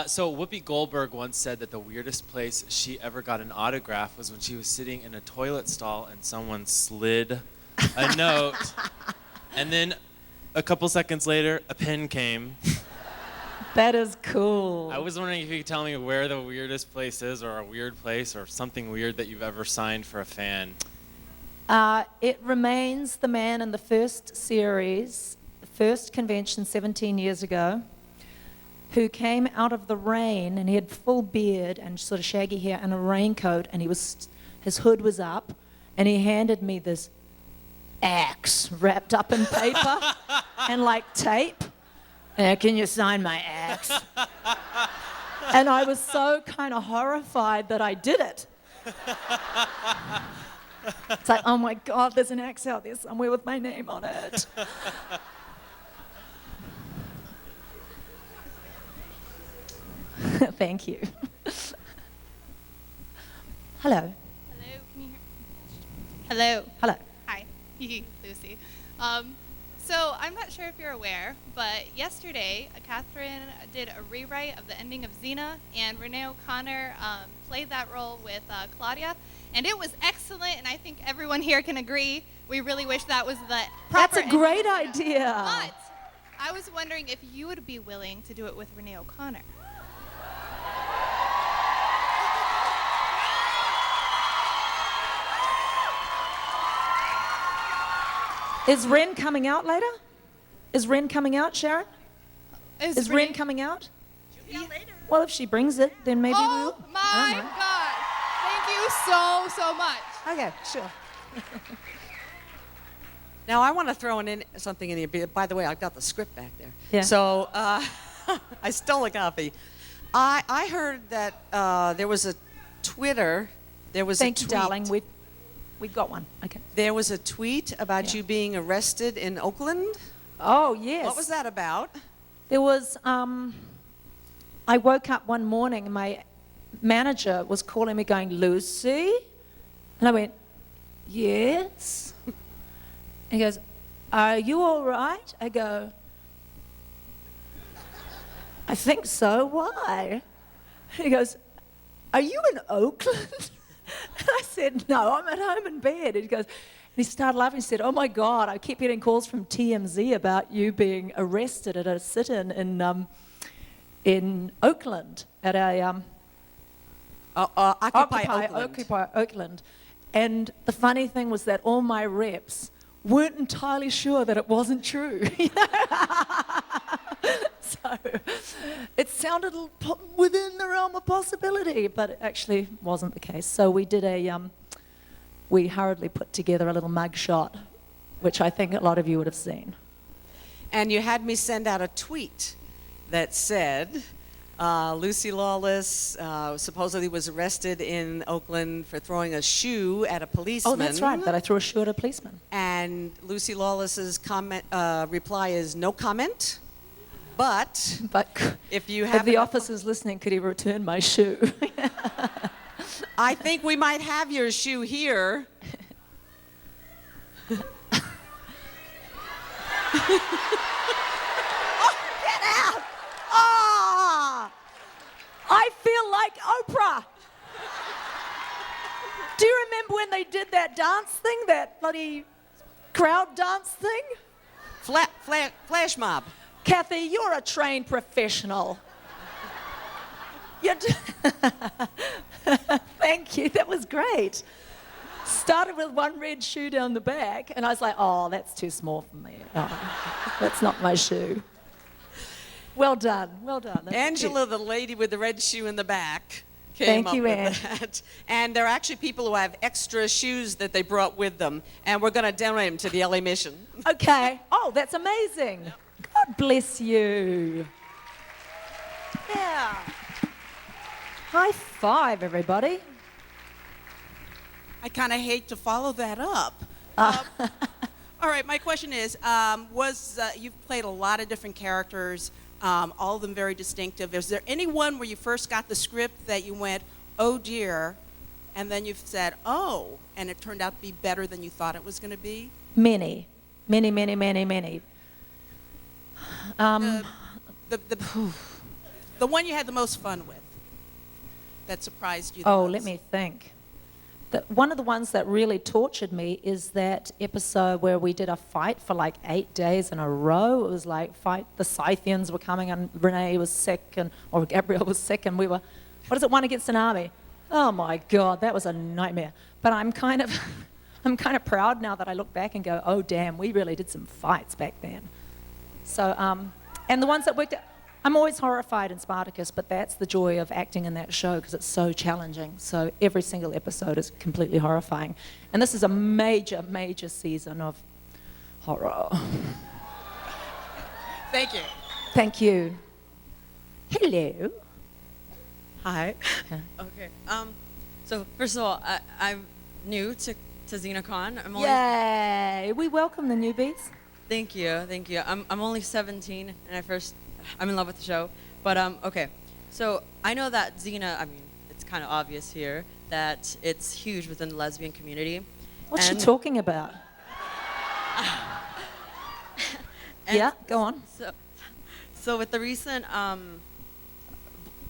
So Whoopi Goldberg once said that the weirdest place she ever got an autograph was when she was sitting in a toilet stall and someone slid a note, and then a couple seconds later, a pen came. That is cool. I was wondering if you could tell me where the weirdest place is, or a weird place, or something weird that you've ever signed for a fan. It remains the man in the first series, the first convention 17 years ago, who came out of the rain, and he had full beard and sort of shaggy hair and a raincoat, and his hood was up, and he handed me this axe wrapped up in paper and like tape. Can you sign my axe? And I was so kind of horrified that I did it. It's like, oh my God, there's an axe out there somewhere with my name on it. Thank you. Hello. Hello, can you hear? Hello. Hello. Hi, Lucy. So I'm not sure if you're aware, but yesterday Catherine did a rewrite of the ending of Xena, and Renee O'Connor played that role with Claudia, and it was excellent, and I think everyone here can agree. We really wish that was the proper That's a great idea. But I was wondering if you would be willing to do it with Renee O'Connor. Is Ren coming out later? Is Ren coming out, Sharon? Is Ren coming out? She'll be out later. Well, if she brings it, then maybe we'll. Oh my God! Thank you so much. Okay, sure. Now I want to throw in something in here. By the way, I've got the script back there. Yeah. So I stole a copy. I heard that there was a Twitter. There was Thank a you, tweet. darling. We've got one. Okay. There was a tweet about you being arrested in Oakland. Oh, yes. What was that about? There was, I woke up one morning and my manager was calling me going, Lucy? And I went, yes. And he goes, are you all right? I go, I think so. Why? He goes, are you in Oakland? And I said, no, I'm at home in bed. And he started laughing. He said, oh my God, I keep getting calls from TMZ about you being arrested at a sit-in in Oakland at a Occupy Oakland. And the funny thing was that all my reps weren't entirely sure that it wasn't true. So it sounded within the realm of possibility, but it actually wasn't the case. So we did we hurriedly put together a little mug shot, which I think a lot of you would have seen. And you had me send out a tweet that said, Lucy Lawless supposedly was arrested in Oakland for throwing a shoe at a policeman. Oh, that's right, that I threw a shoe at a policeman. And Lucy Lawless's reply is no comment. But if you have the officer's listening, could he return my shoe? I think we might have your shoe here. Oh, get out! Ah! I feel like Oprah. Do you remember when they did that dance thing, that bloody crowd dance thing? Flash mob. Kathy, you're a trained professional. Thank you, that was great. Started with one red shoe down the back, and I was like, oh, that's too small for me. Oh, that's not my shoe. Well done, well done. That's Angela, cute. the lady with the red shoe in the back, came up with that. And there are actually people who have extra shoes that they brought with them, and we're going to donate them to the LA Mission. Okay. Oh, that's amazing. God bless you. Yeah. High five, everybody. I kind of hate to follow that up. All right, my question is, you've played a lot of different characters, all of them very distinctive. Is there any one where you first got the script that you went, oh dear, and then you've said, oh, and it turned out to be better than you thought it was going to be? Many. The one you had the most fun with, that surprised you the Oh, most. let me think. One of the ones that really tortured me is that episode where we did a fight for like 8 days in a row. It was like the Scythians were coming and Renee was sick or Gabrielle was sick and we were, what is it, one against an army? Oh my God, that was a nightmare. But I'm kind of proud now that I look back and go, oh damn, we really did some fights back then. So, and the ones that worked out, I'm always horrified in Spartacus, but that's the joy of acting in that show because it's so challenging. So every single episode is completely horrifying. And this is a major, major season of horror. Thank you. Thank you. Hello. Hi. Okay. So first of all, I'm new to XenaCon. Yay! We welcome the newbies. Thank you. Thank you. I'm only 17, and I'm in love with the show. But okay. So I know that Xena. I mean, it's kind of obvious here that it's huge within the lesbian community. What's she talking about? Yeah, go on. So with the recent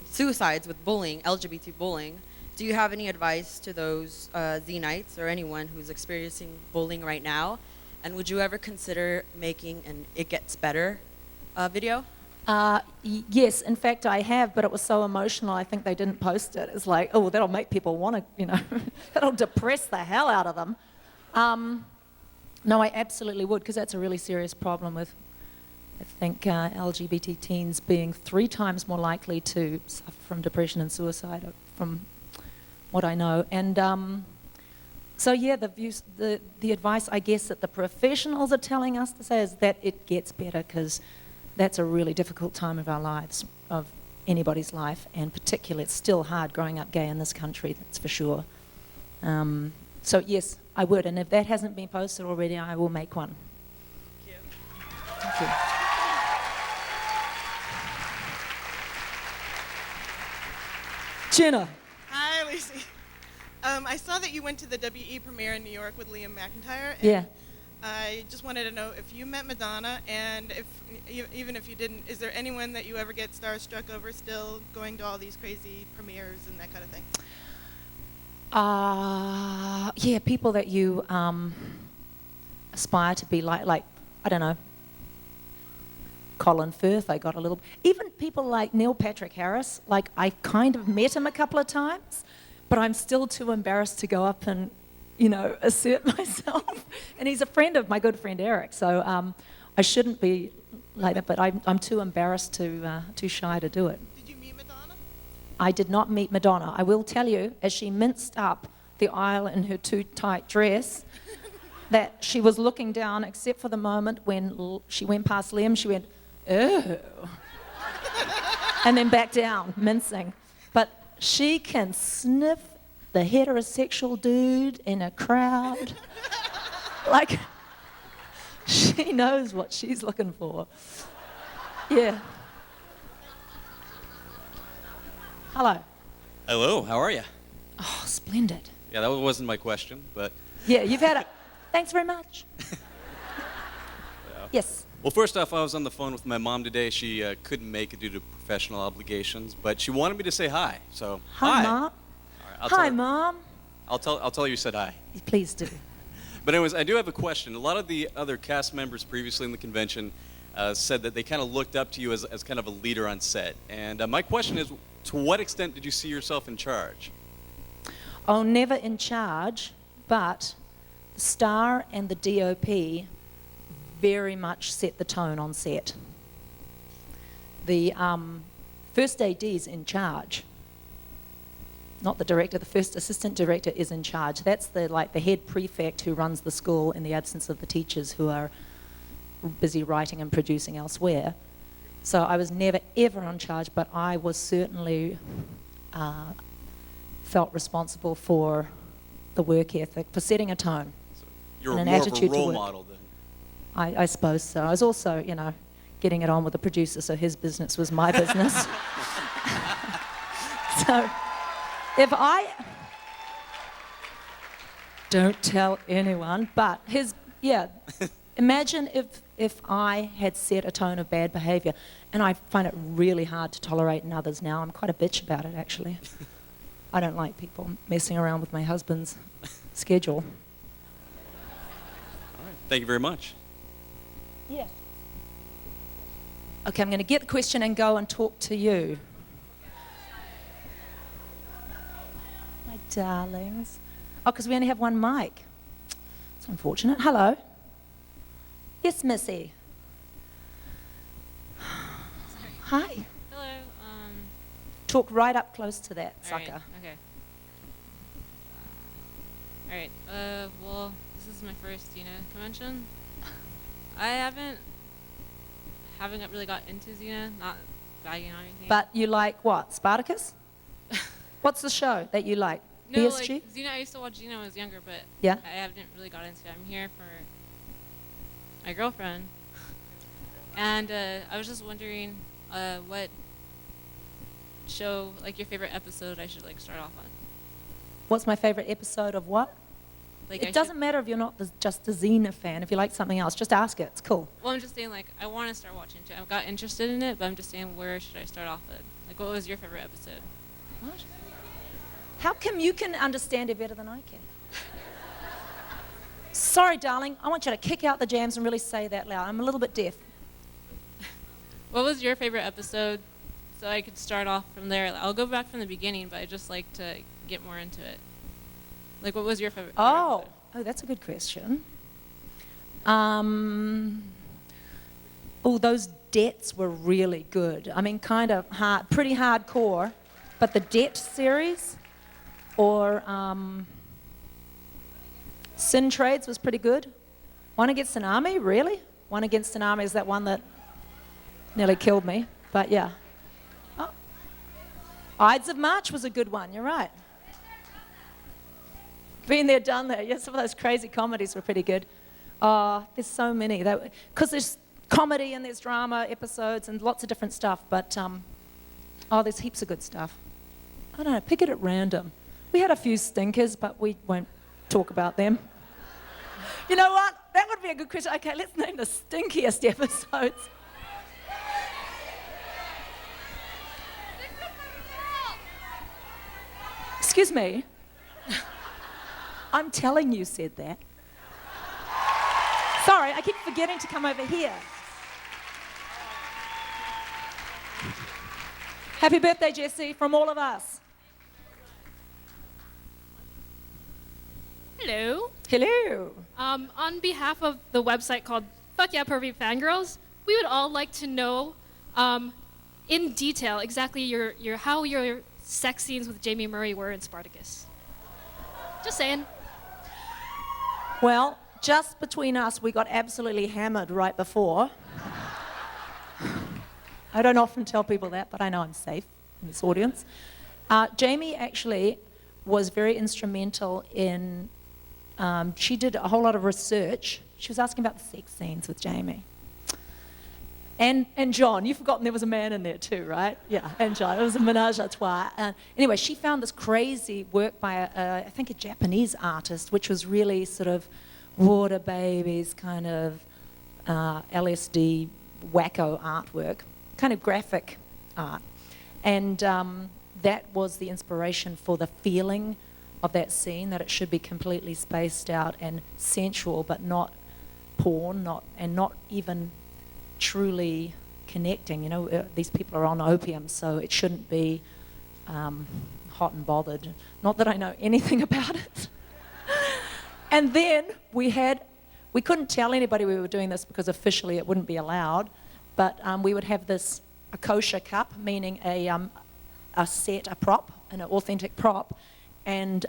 suicides with bullying, LGBT bullying, do you have any advice to those Xenites or anyone who's experiencing bullying right now? And would you ever consider making an It Gets Better video? Yes, in fact I have, but it was so emotional I think they didn't post it. It's like, oh, that'll make people want to, that'll depress the hell out of them. No, I absolutely would, because that's a really serious problem with, I think, LGBT teens being 3 times more likely to suffer from depression and suicide, from what I know. And so yeah, the advice I guess that the professionals are telling us to say is that it gets better, because that's a really difficult time of our lives, of anybody's life, and particularly it's still hard growing up gay in this country, that's for sure. So yes, I would, and if that hasn't been posted already, I will make one. Thank you. Thank you. Jenna. Hi, Lucy. I saw that you went to the WE premiere in New York with Liam McIntyre. And Yeah. I just wanted to know if you met Madonna, and even if you didn't, is there anyone that you ever get starstruck over still going to all these crazy premieres and that kind of thing? Yeah, people that you aspire to be like, I don't know, Colin Firth, I got a little, even people like Neil Patrick Harris, like I kind of met him a couple of times, but I'm still too embarrassed to go up and, assert myself. And he's a friend of my good friend Eric, so I shouldn't be like that, but I'm too embarrassed too shy to do it. Did you meet Madonna? I did not meet Madonna. I will tell you, as she minced up the aisle in her too tight dress, that she was looking down, except for the moment when she went past Liam, she went, oh, and then back down, mincing. But she can sniff the heterosexual dude in a crowd. Like, she knows what she's looking for. Yeah. Hello. Hello, how are you? Oh, splendid. Yeah, that wasn't my question, but... Yeah, you've had it. Thanks very much. Yeah. Yes. Well, first off, I was on the phone with my mom today. She couldn't make it due to professional obligations, but she wanted me to say hi, so... Hi, Mom. All right, Hi, Mom. I'll tell her you said hi. Please do. But anyways, I do have a question. A lot of the other cast members previously in the convention said that they kind of looked up to you as kind of a leader on set. And my question is, to what extent did you see yourself in charge? Oh, never in charge, but the star and the DOP very much set the tone on set. The first AD's in charge. Not the director, the first assistant director is in charge. That's the head prefect who runs the school in the absence of the teachers who are busy writing and producing elsewhere. So I was never ever on charge, but I was certainly felt responsible for the work ethic, for setting a tone. So you're and more an of a attitude to role work. model then. I suppose so. I was also, getting it on with the producer, so his business was my business. So if I don't tell anyone, but imagine if I had set a tone of bad behaviour, and I find it really hard to tolerate in others now. I'm quite a bitch about it, actually. I don't like people messing around with my husband's schedule. All right. Thank you very much. Yeah. Okay, I'm going to get the question and go and talk to you. My darlings. Oh, because we only have one mic. It's unfortunate. Hello. Yes, Missy. Hi. Hello. Talk right up close to that All right, sucker. okay. All right. Well, this is my first Xena convention. I haven't really got into Xena, not bagging on anything. But you like what? Spartacus? What's the show that you like? No, PSG? like Xena. I used to watch Xena when I was younger, but Yeah. I haven't really got into it. I'm here for my girlfriend, and I was just wondering what show, like your favorite episode, I should like start off on. What's my favorite episode of what? Like It doesn't matter if you're not just a Xena fan. If you like something else, just ask it. It's cool. Well, I'm just saying, like, I want to start watching it. I got interested in it, but I'm just saying, where should I start off with? Like, what was your favorite episode? What? How come you can understand it better than I can? Sorry, darling. I want you to kick out the jams and really say that loud. I'm a little bit deaf. What was your favorite episode? So I could start off from there. I'll go back from the beginning, but I just like to get more into it. Like, what was your favorite? Oh, that's a good question. Those Debts were really good. I mean, kind of hard, pretty hardcore, but the Debt series or Sin Trades was pretty good. One Against an Army, really? One Against an Army is that one that nearly killed me, but yeah. Oh. Ides of March was a good one, you're right. Been there, done there. Yeah, some of those crazy comedies were pretty good. There's so many. Because there's comedy and there's drama episodes and lots of different stuff, but there's heaps of good stuff. I don't know, pick it at random. We had a few stinkers, but we won't talk about them. You know what? That would be a good question. Okay, let's name the stinkiest episodes. Excuse me. I'm telling you said that. Sorry, I keep forgetting to come over here. Happy birthday, Jessie, from all of us. Hello. Hello. On behalf of the website called Fuck Yeah Pervy Fangirls, we would all like to know in detail exactly how your sex scenes with Jamie Murray were in Spartacus. Just saying. Well, just between us, we got absolutely hammered right before. I don't often tell people that, but I know I'm safe in this audience. Jamie actually was very instrumental in, she did a whole lot of research. She was asking about the sex scenes with Jamie. And John, you've forgotten there was a man in there too, right? Yeah, and John, it was a menage a trois. Anyway, she found this crazy work by, I think, a Japanese artist, which was really sort of water babies, kind of LSD wacko artwork, kind of graphic art. And that was the inspiration for the feeling of that scene, that it should be completely spaced out and sensual, but not porn, and not even truly connecting. You know, these people are on opium, so it shouldn't be hot and bothered. Not that I know anything about it. And then we couldn't tell anybody we were doing this because officially it wouldn't be allowed, but we would have a kosher cup, meaning a prop, an authentic prop, and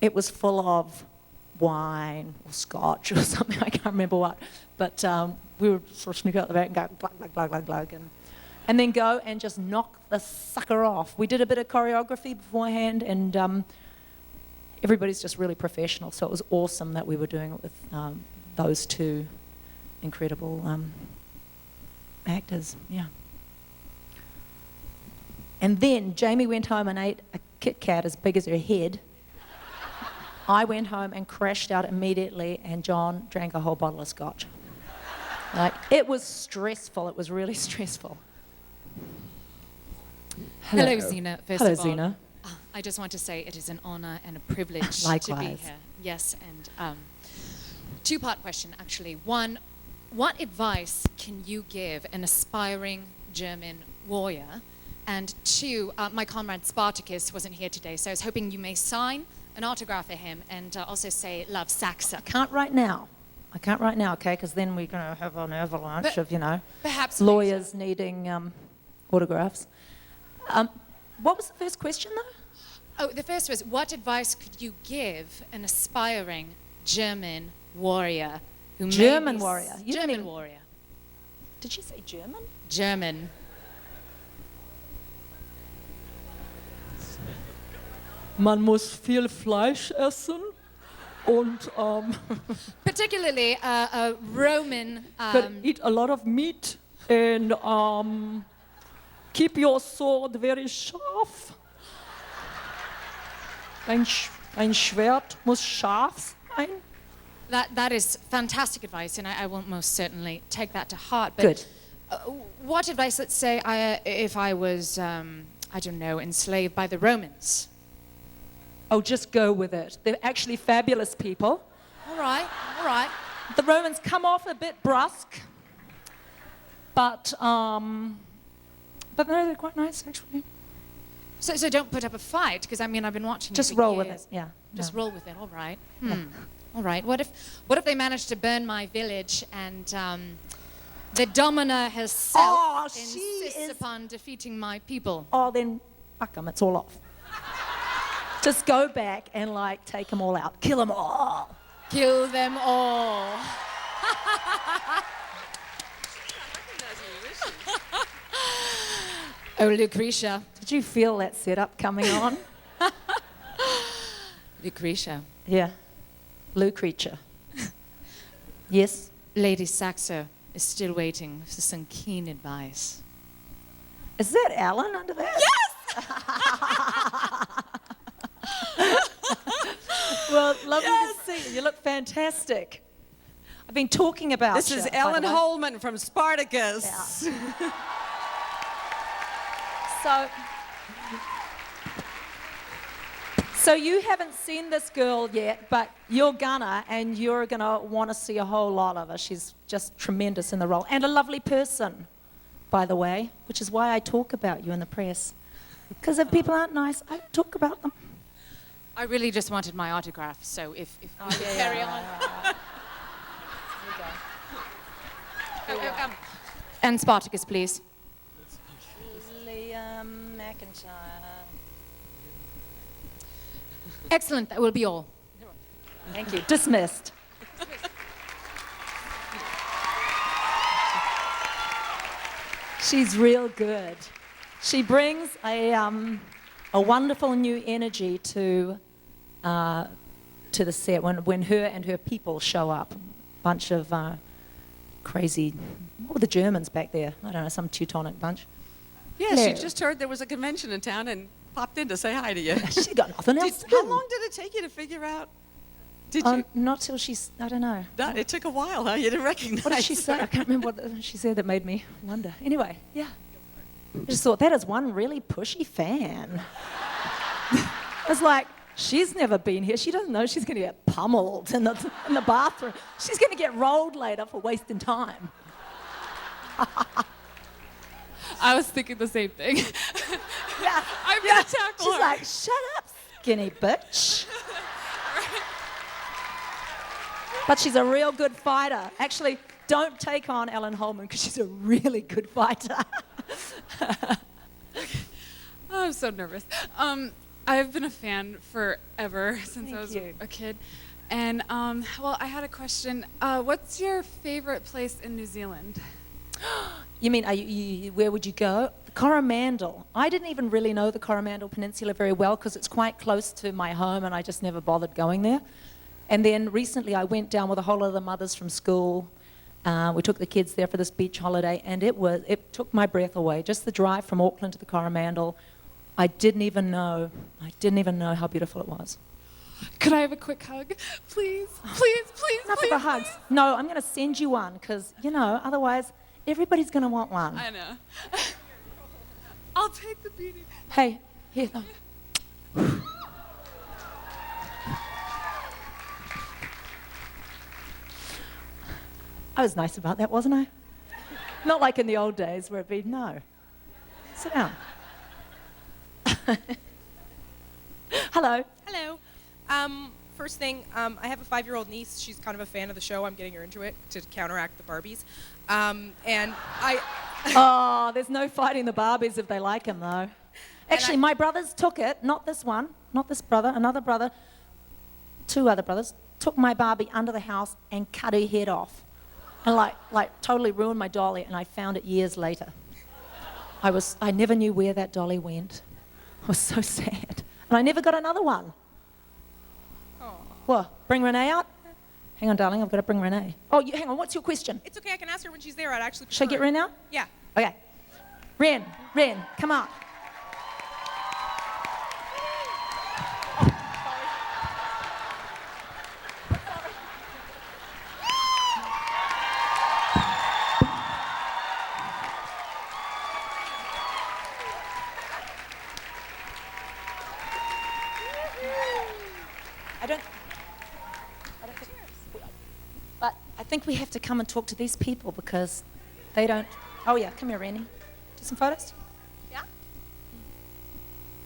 it was full of wine or scotch or something, I can't remember what, but we would sort of sneak out the back and go glug, glug, glug, glug, glug, and then go and just knock the sucker off. We did a bit of choreography beforehand, and everybody's just really professional, so it was awesome that we were doing it with those two incredible actors, yeah. And then Jamie went home and ate a Kit Kat as big as her head. I went home and crashed out immediately, and John drank a whole bottle of scotch. Like, it was stressful. It was really stressful. Hello, Xena. First Hello, of all, Xena. I just want to say it is an honor and a privilege to be Likewise. here. Yes, and two-part question, actually. One, what advice can you give an aspiring German warrior? And two, my comrade Spartacus wasn't here today, so I was hoping you may sign an autograph for him and also say, love Saxa. I can't right now, okay? Because then we're going to have an avalanche of, perhaps lawyers needing autographs. What was the first question, though? Oh, the first was, what advice could you give an aspiring German warrior who may German be warrior. You didn't German even- warrior. Did she say German? German. Man muss viel Fleisch essen und Particularly a Roman. eat a lot of meat and keep your sword very sharp. Ein Schwert muss scharf sein. That is fantastic advice, and I will most certainly take that to heart. But Good. What advice, let's say, if I was, I don't know, enslaved by the Romans? Oh, just go with it. They're actually fabulous people. All right, all right. The Romans come off a bit brusque, but no, they're quite nice actually. So don't put up a fight, because I mean I've been watching. Just you for roll with years. it, yeah. Just No. roll with it. All right. Yeah. All right. What if they manage to burn my village and the Domina herself insists upon defeating my people? Oh, then fuck them. It's all off. Just go back and take them all out. Kill them all. Kill them all. Oh, Lucretia. Did you feel that setup coming on? Lucretia. Yeah. Lucretia. Yes? Lady Saxo is still waiting for some keen advice. Is that Alan under there? Yes! Well, lovely to see you. You look fantastic. I've been talking about This is Ellen Holman from Spartacus. Yeah. So you haven't seen this girl yet, but you're gonna want to see a whole lot of her. She's just tremendous in the role and a lovely person, by the way, which is why I talk about you in the press. Because if people aren't nice, I don't talk about them. I really just wanted my autograph, so if you could carry on. Come. And Spartacus, please. Liam McIntyre. Excellent, that will be all. Thank you. Dismissed. She's real good. She brings a wonderful new energy to the set when her and her people show up. Bunch of crazy, what were the Germans back there? I don't know, some Teutonic bunch. Yeah, Hello. she just heard there was a convention in town and popped in to say hi to you. She got nothing else to How do. long did it take you to figure out? Did you? Not till she's, I don't know. No, it took a while, huh? You didn't recognize What did she say? I can't remember what she said that made me wonder. Anyway, yeah. I just thought, that is one really pushy fan. I was like, she's never been here. She doesn't know she's going to get pummeled in the bathroom. She's going to get rolled later for wasting time. I was thinking the same thing. Yeah. I'm gonna tackle She's her. like, shut up, skinny bitch. But she's a real good fighter. Actually, don't take on Ellen Holman because she's a really good fighter. Oh, I'm so nervous. I've been a fan forever since I was you. a kid. And, well, I had a question. What's your favorite place in New Zealand? You mean, where would you go? The Coromandel. I didn't even really know the Coromandel Peninsula very well because it's quite close to my home and I just never bothered going there. And then recently I went down with a whole lot of the mothers from school. We took the kids there for this beach holiday and it took my breath away. Just the drive from Auckland to the Coromandel. I didn't even know how beautiful it was. Could I have a quick hug? Please, please, please, Enough please. of the hugs. No, I'm going to send you one because, otherwise everybody's going to want one. I know. I'll take the beating. Hey, here. I was nice about that, wasn't I? Not like in the old days where it'd be, no. Sit down. Hello. Hello. First thing, I have a 5-year-old niece. She's kind of a fan of the show. I'm getting her into it to counteract the Barbies. And I... Oh, there's no fighting the Barbies if they like them, though. Actually, my brothers took it, not this one, not this brother, another brother, 2 other brothers, took my Barbie under the house and cut her head off. And like totally ruined my dolly, and I found it years later. I never knew where that dolly went. I was so sad. And I never got another one. What, bring Renee out? Hang on, darling, I've got to bring Renee. Oh, hang on, what's your question? It's okay, I can ask her when she's there. I'd actually Should I get prefer it. Ren out? Yeah. Okay. Ren, come on. But I think we have to come and talk to these people because they don't... Oh, yeah, come here, Randy. Do some photos? Yeah?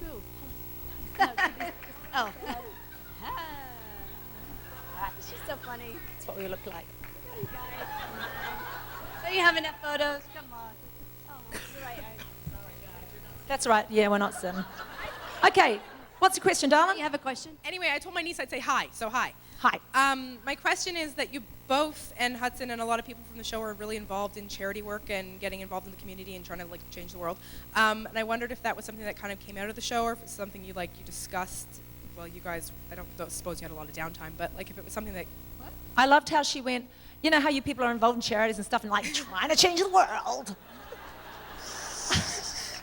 Who? Oh. She's so funny. That's what we look like. Don't you have enough photos? Come on. Oh, you're right. That's right. Yeah, we're not sitting. Okay, what's the question, darling? You have a question? Anyway, I told my niece I'd say hi, so hi. Hi. My question is that you both, and Hudson and a lot of people from the show, are really involved in charity work and getting involved in the community and trying to change the world. And I wondered if that was something that kind of came out of the show, or if it's something you discussed. Well, you guys, I don't suppose you had a lot of downtime, but if it was something that. What? I loved how she went, you know how you people are involved in charities and stuff and trying to change the world.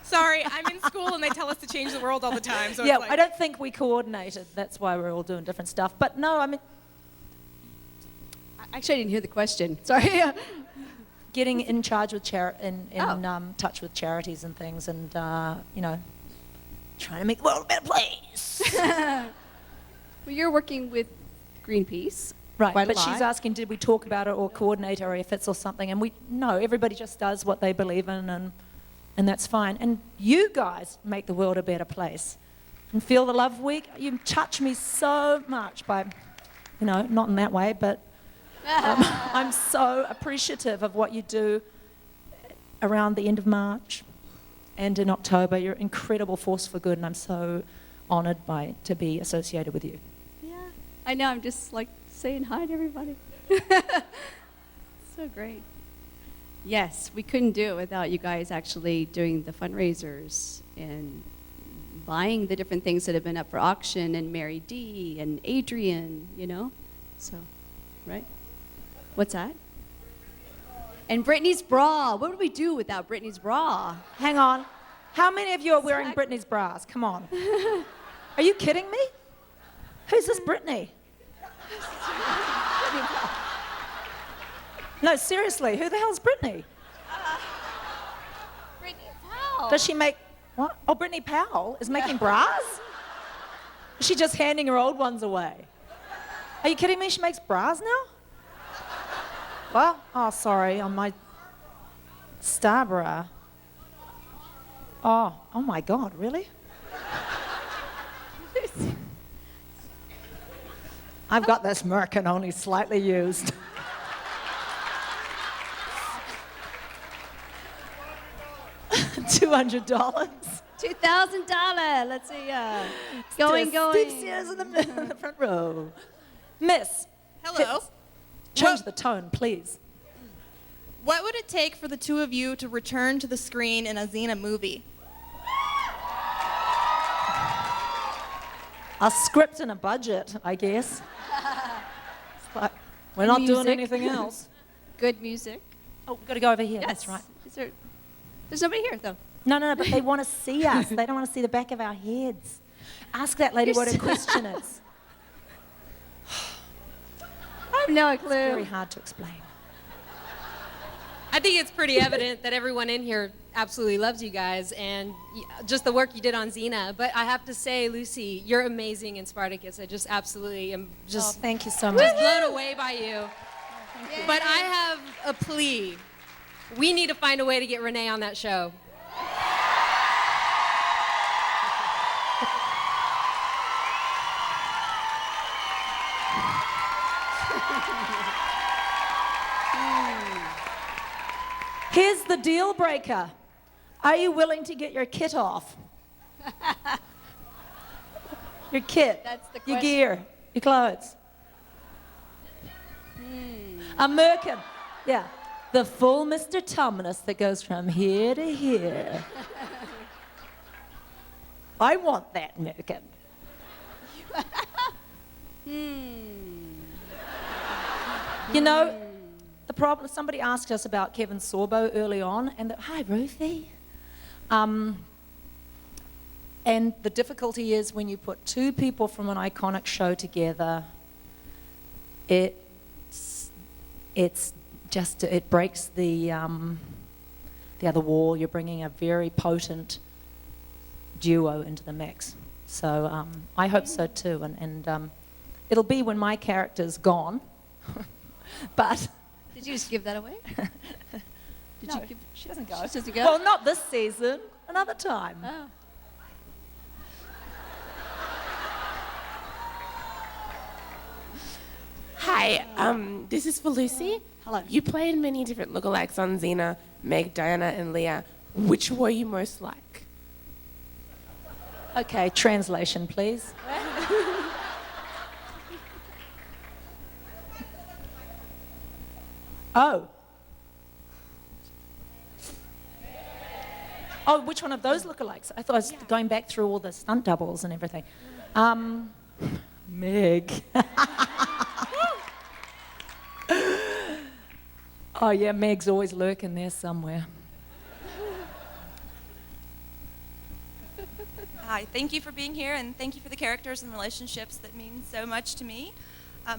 Sorry, I'm in school and they tell us to change the world all the time. So Yeah, it's I don't think we coordinated. That's why we're all doing different stuff. But no, I mean... Actually, I didn't hear the question. Sorry. Getting in charge with touch with charities and things, and trying to make the world a better place. Well, you're working with Greenpeace, right? quite a But lot. she's asking, did we talk about it or coordinate our efforts or something? And everybody just does what they believe in, and that's fine. And you guys make the world a better place. And Feel the Love Week, you touch me so much by, not in that way, but. I'm so appreciative of what you do around the end of March and in October. You're an incredible force for good, and I'm so honoured to be associated with you. Yeah, I know. I'm just saying hi to everybody. So great. Yes, we couldn't do it without you guys actually doing the fundraisers and buying the different things that have been up for auction, and Mary D and Adrian, so, right? What's that? And Brittany's bra. What would we do without Brittany's bra? Hang on. How many of you are wearing Brittany's bras? Come on. Are you kidding me? Who's this Brittany? No, seriously, who the hell's Brittany? Brittany Powell. Does she make, what? Oh, Brittany Powell is making bras? Is she just handing her old ones away? Are you kidding me? She makes bras now? Well, oh, sorry, on my star bra. Oh my God, really? I've got this merkin only slightly used. $200. $2,000. Let's see. Going. Steve Sears in the front row. Miss. Hello. Change the tone, please. What would it take for the two of you to return to the screen in a Xena movie? A script and a budget, I guess. But we're not doing anything else. Good music. Oh, we've got to go over here. Yes. That's right. There's nobody here, though. No, but they want to see us. They don't want to see the back of our heads. Ask that lady what her question is. I have no clue. It's very hard to explain. I think it's pretty evident that everyone in here absolutely loves you guys and just the work you did on Xena. But I have to say, Lucy, you're amazing in Spartacus. I just absolutely am just thank you so much. Just blown away by you. But I have a plea. We need to find a way to get Renee on that show. Here's the deal breaker. Are you willing to get your kit off? Your kit, That's the your question. gear, your clothes. A merkin. Yeah. The full Mr. Tumnus that goes from here to here. I want that merkin. You know, the problem, somebody asked us about Kevin Sorbo early on, and hi, Ruthie. And the difficulty is when you put two people from an iconic show together, it breaks the other wall. You're bringing a very potent duo into the mix. So I hope so too, and it'll be when my character's gone. But did you just give that away? No, she doesn't go. She doesn't go? Well, not this season. Another time. Oh. Hi, this is for Lucy. Hello. You played many different lookalikes on Xena, Meg, Diana, and Leah. Which were you most like? Okay, translation, please. Oh. Oh, which one of those lookalikes? I thought I was going back through all the stunt doubles and everything. Meg. Oh yeah, Meg's always lurking there somewhere. Hi, thank you for being here, and thank you for the characters and relationships that mean so much to me.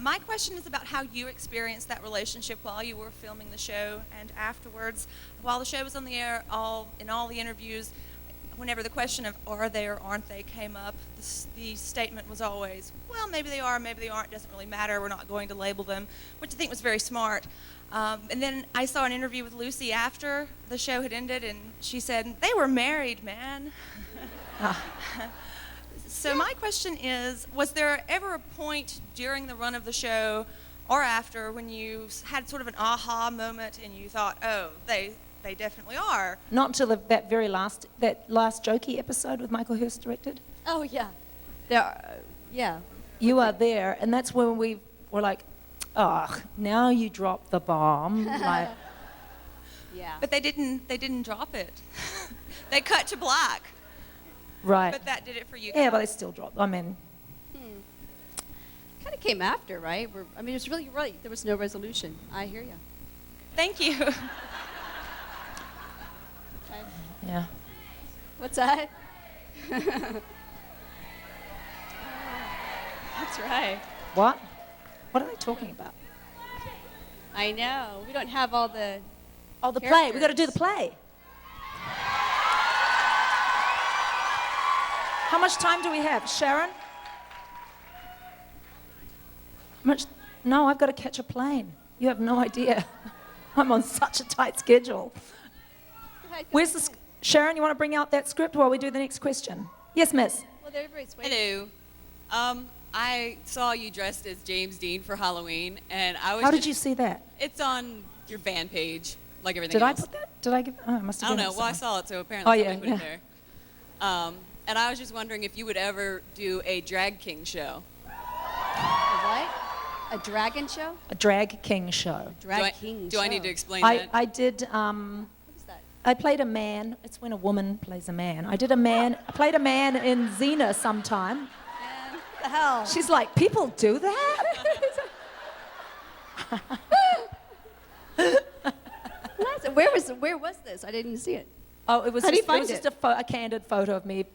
My question is about how you experienced that relationship while you were filming the show and afterwards. While the show was on the air, in all the interviews, whenever the question of are they or aren't they came up, the statement was always, well, maybe they are, maybe they aren't, doesn't really matter, we're not going to label them, which I think was very smart. And then I saw an interview with Lucy after the show had ended, and she said, they were married, man. So my question is, was there ever a point during the run of the show or after when you had sort of an aha moment and you thought, oh, they definitely are? Not until that last jokey episode with Michael Hurst directed. Oh, yeah. Yeah. You are there, and that's when we were like, oh, now you dropped the bomb. Like, Yeah. But they didn't drop it. They cut to black. right. But that did it for you Yeah, guys. but they still dropped. I mean, Kind of came after, right? I mean, it's really right. There was no resolution. I hear you. Thank you. yeah. What's that? That's right. What? What are they talking about? I know. We don't have all the. Oh, the play. We got to do the play. How much time do we have, Sharon? How much? No, I've got to catch a plane. You have no idea. I'm on such a tight schedule. Where's the Sharon? You want to bring out that script while we do the next question? Yes, miss. Well, everybody's waiting. Hello. I saw you dressed as James Dean for Halloween, and I was. How did you see that? It's on your fan page, like everything Did I else. put that? Did I give? Oh, I must have. I don't given know. it Well, I someone. saw it, so apparently Oh, somebody yeah, put it there. And I was just wondering if you would ever do a drag king show. A what? A dragon show? A drag king show. Drag king Do show. I need to explain that? I did. I played a man. It's when a woman plays a man. I played a man in Xena sometime. What the hell? She's like, people do that? Where was this? I didn't see it. Oh, it was How do you just, find a candid photo of me. It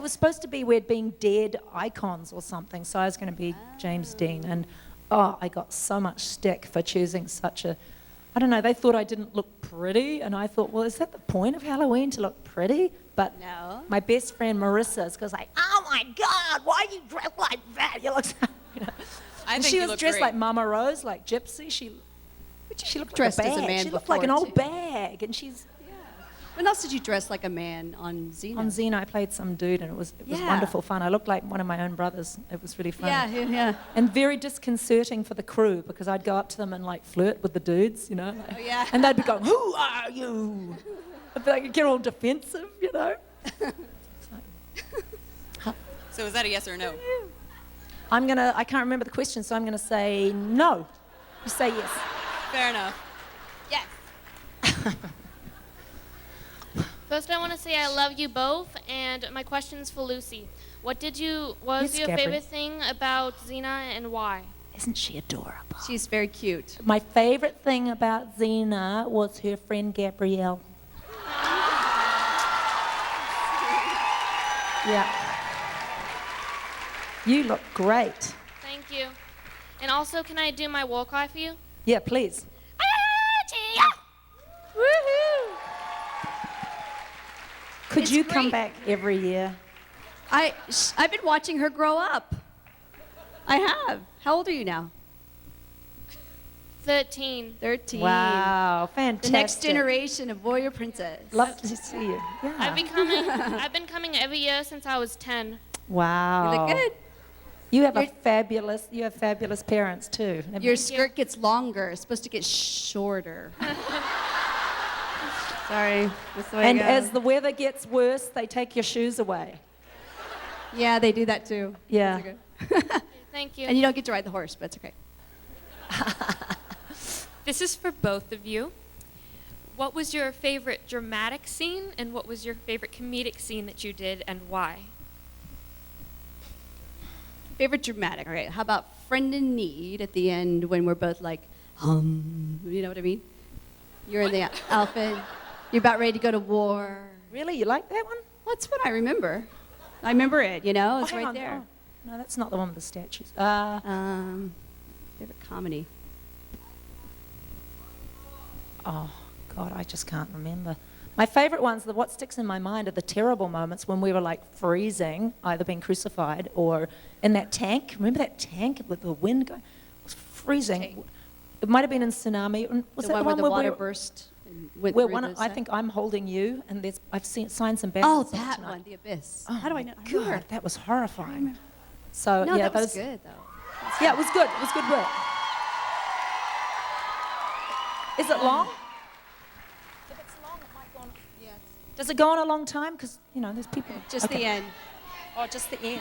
was supposed to be we'd been dead icons or something, so I was going to be James Dean, and oh, I got so much stick for choosing such a, I don't know, they thought I didn't look pretty, and I thought, well, is that the point of Halloween, to look pretty? But no. My best friend Marissa goes like, oh my God, why are you dressed like that? You look so, you know. I And think she you was look dressed great. like Mama Rose, like Gypsy. She looked Dressed like a as a bag. man She looked like an before, old too. bag, and she's. When else did you dress like a man on Xena? On Xena, I played some dude, and it was Yeah. wonderful fun. I looked like one of my own brothers. It was really fun. Yeah. And very disconcerting for the crew, because I'd go up to them and like flirt with the dudes, you know. Like, Oh, yeah. And they'd be going, "Who are you?" I'd be like, get all defensive, you know. So is that a yes or no? I can't remember the question, so I'm gonna say no. You say yes. Fair enough. Yes. First, I want to say I love you both, and my question's for Lucy. What was Yes, your Gabby. favorite thing about Xena, and why? Isn't she adorable? She's very cute. My favorite thing about Xena was her friend Gabrielle. Yeah. You look great. Thank you. And also, can I do my war cry for you? Yeah, please. Could It's you come great. back every year? I've been watching her grow up. I have. How old are you now? 13. 13. Wow, fantastic. The next generation of warrior princess. Love to see you. Yeah. I've been coming every year since I was 10. Wow. You look good. You have fabulous parents too. haven't Your you? skirt gets longer. It's supposed to get shorter. Sorry. That's the way And it as goes. the weather gets worse, they take your shoes away. Yeah, they do that too. Yeah. That's okay. Thank you. And you don't get to ride the horse, but it's okay. This is for both of you. What was your favorite dramatic scene, and what was your favorite comedic scene that you did, and why? Favorite dramatic. All right. How about Friend in Need at the end when we're both like, you know what I mean? You're in the outfit. You're about ready to go to war. Really? You like that one? That's what I remember. I remember it, you know? It's hang right on. there. Oh, no, that's not the one with the statues. Favorite comedy. Oh, God, I just can't remember. My favorite ones, what sticks in my mind are the terrible moments when we were like freezing, either being crucified or in that tank. Remember that tank with the wind going? It was freezing. It might have been in Tsunami. Was The that one where the we water were- burst and went where through one, the I set? think I'm holding you, and I've signed some back. Oh, that one, The Abyss. Oh How do I know? I remember. God, that was horrifying. So No, yeah, that was those, good, though. Yeah, it was good. It was good work. Is it long? Does it go on a long time? Because, you know, there's people. Just the end. Oh, just the end.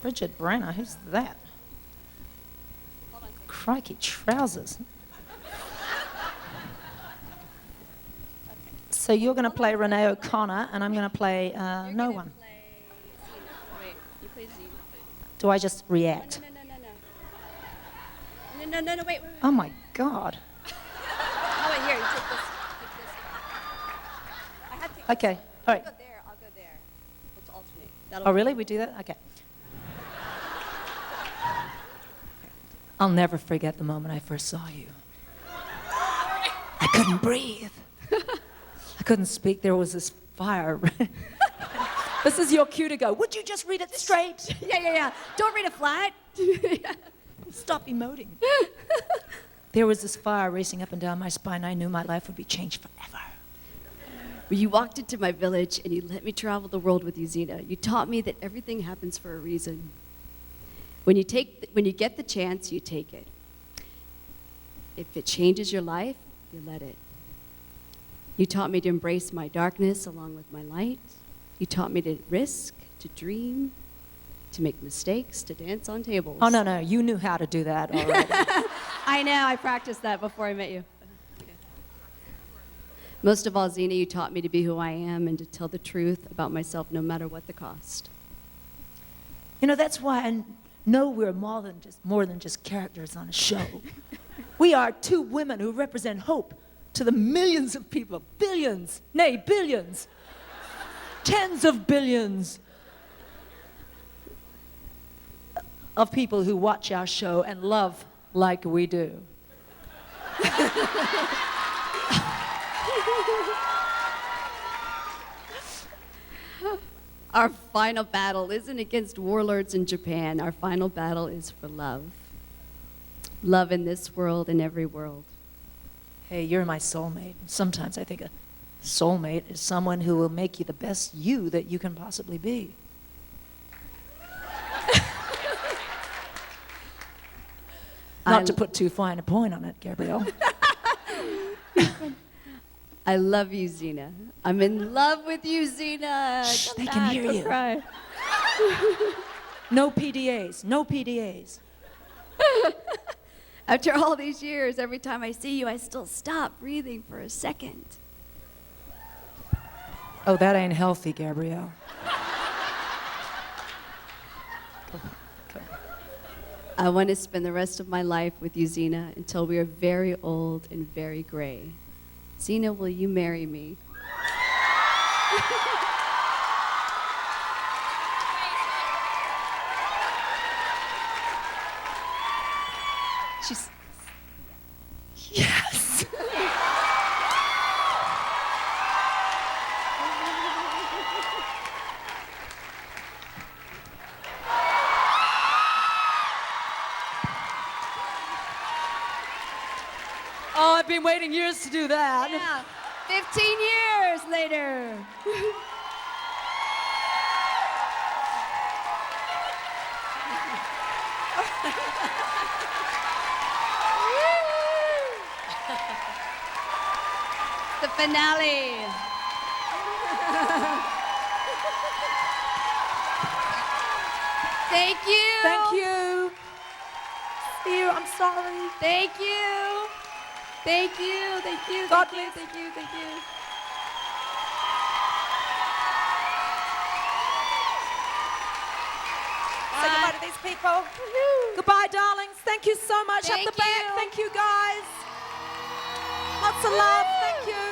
Bridget Brenner, who's that? Crikey, trousers. So you're going to play Renee O'Connor, and I'm going to play no one. Wait, you play Xena. Do I just react? No, wait. Oh my God. Oh, wait, here, you take this. I have to Okay, all right. I'll go there. Let's alternate. Oh, really? We do that? Okay. I'll never forget the moment I first saw you. I couldn't breathe. I couldn't speak. There was this fire. This is your cue to go. Would you just read it straight? Yeah. Don't read it flat. Stop emoting. There was this fire racing up and down my spine. I knew my life would be changed forever. Well, you walked into my village and you let me travel the world with you, Xena. You taught me that everything happens for a reason. When you get the chance, you take it. If it changes your life, you let it. You taught me to embrace my darkness along with my light. You taught me to risk, to dream, to make mistakes, to dance on tables. Oh, no, you knew how to do that already. I know, I practiced that before I met you. Most of all, Xena, you taught me to be who I am and to tell the truth about myself no matter what the cost. You know, that's why I know we're more than just characters on a show. We are two women who represent hope to the millions of people, billions, nay, billions, tens of billions of people who watch our show and love like we do. Our final battle isn't against warlords in Japan. Our final battle is for love. Love in this world and every world. Hey, you're my soulmate. Sometimes I think a soulmate is someone who will make you the best you that you can possibly be. Not to put too fine a point on it, Gabrielle. I love you, Xena. I'm in love with you, Xena. Shh, Come they can back, hear don't you. cry. No PDAs, no PDAs. After all these years, every time I see you, I still stop breathing for a second. Oh, that ain't healthy, Gabrielle. I want to spend the rest of my life with you, Xena, until we are very old and very gray. Xena, will you marry me? She's... Yes! Oh, I've been waiting years to do that. Yeah, 15 years later. The finale. Thank you. Thank you. See you, I'm sorry. Thank you. Thank you. Thank you. God thank you. Thank you. Thank you. Say goodbye to these people. Goodbye, darlings. Thank you so much. At Thank the back. you. Thank you, guys. Lots of love. Thank you.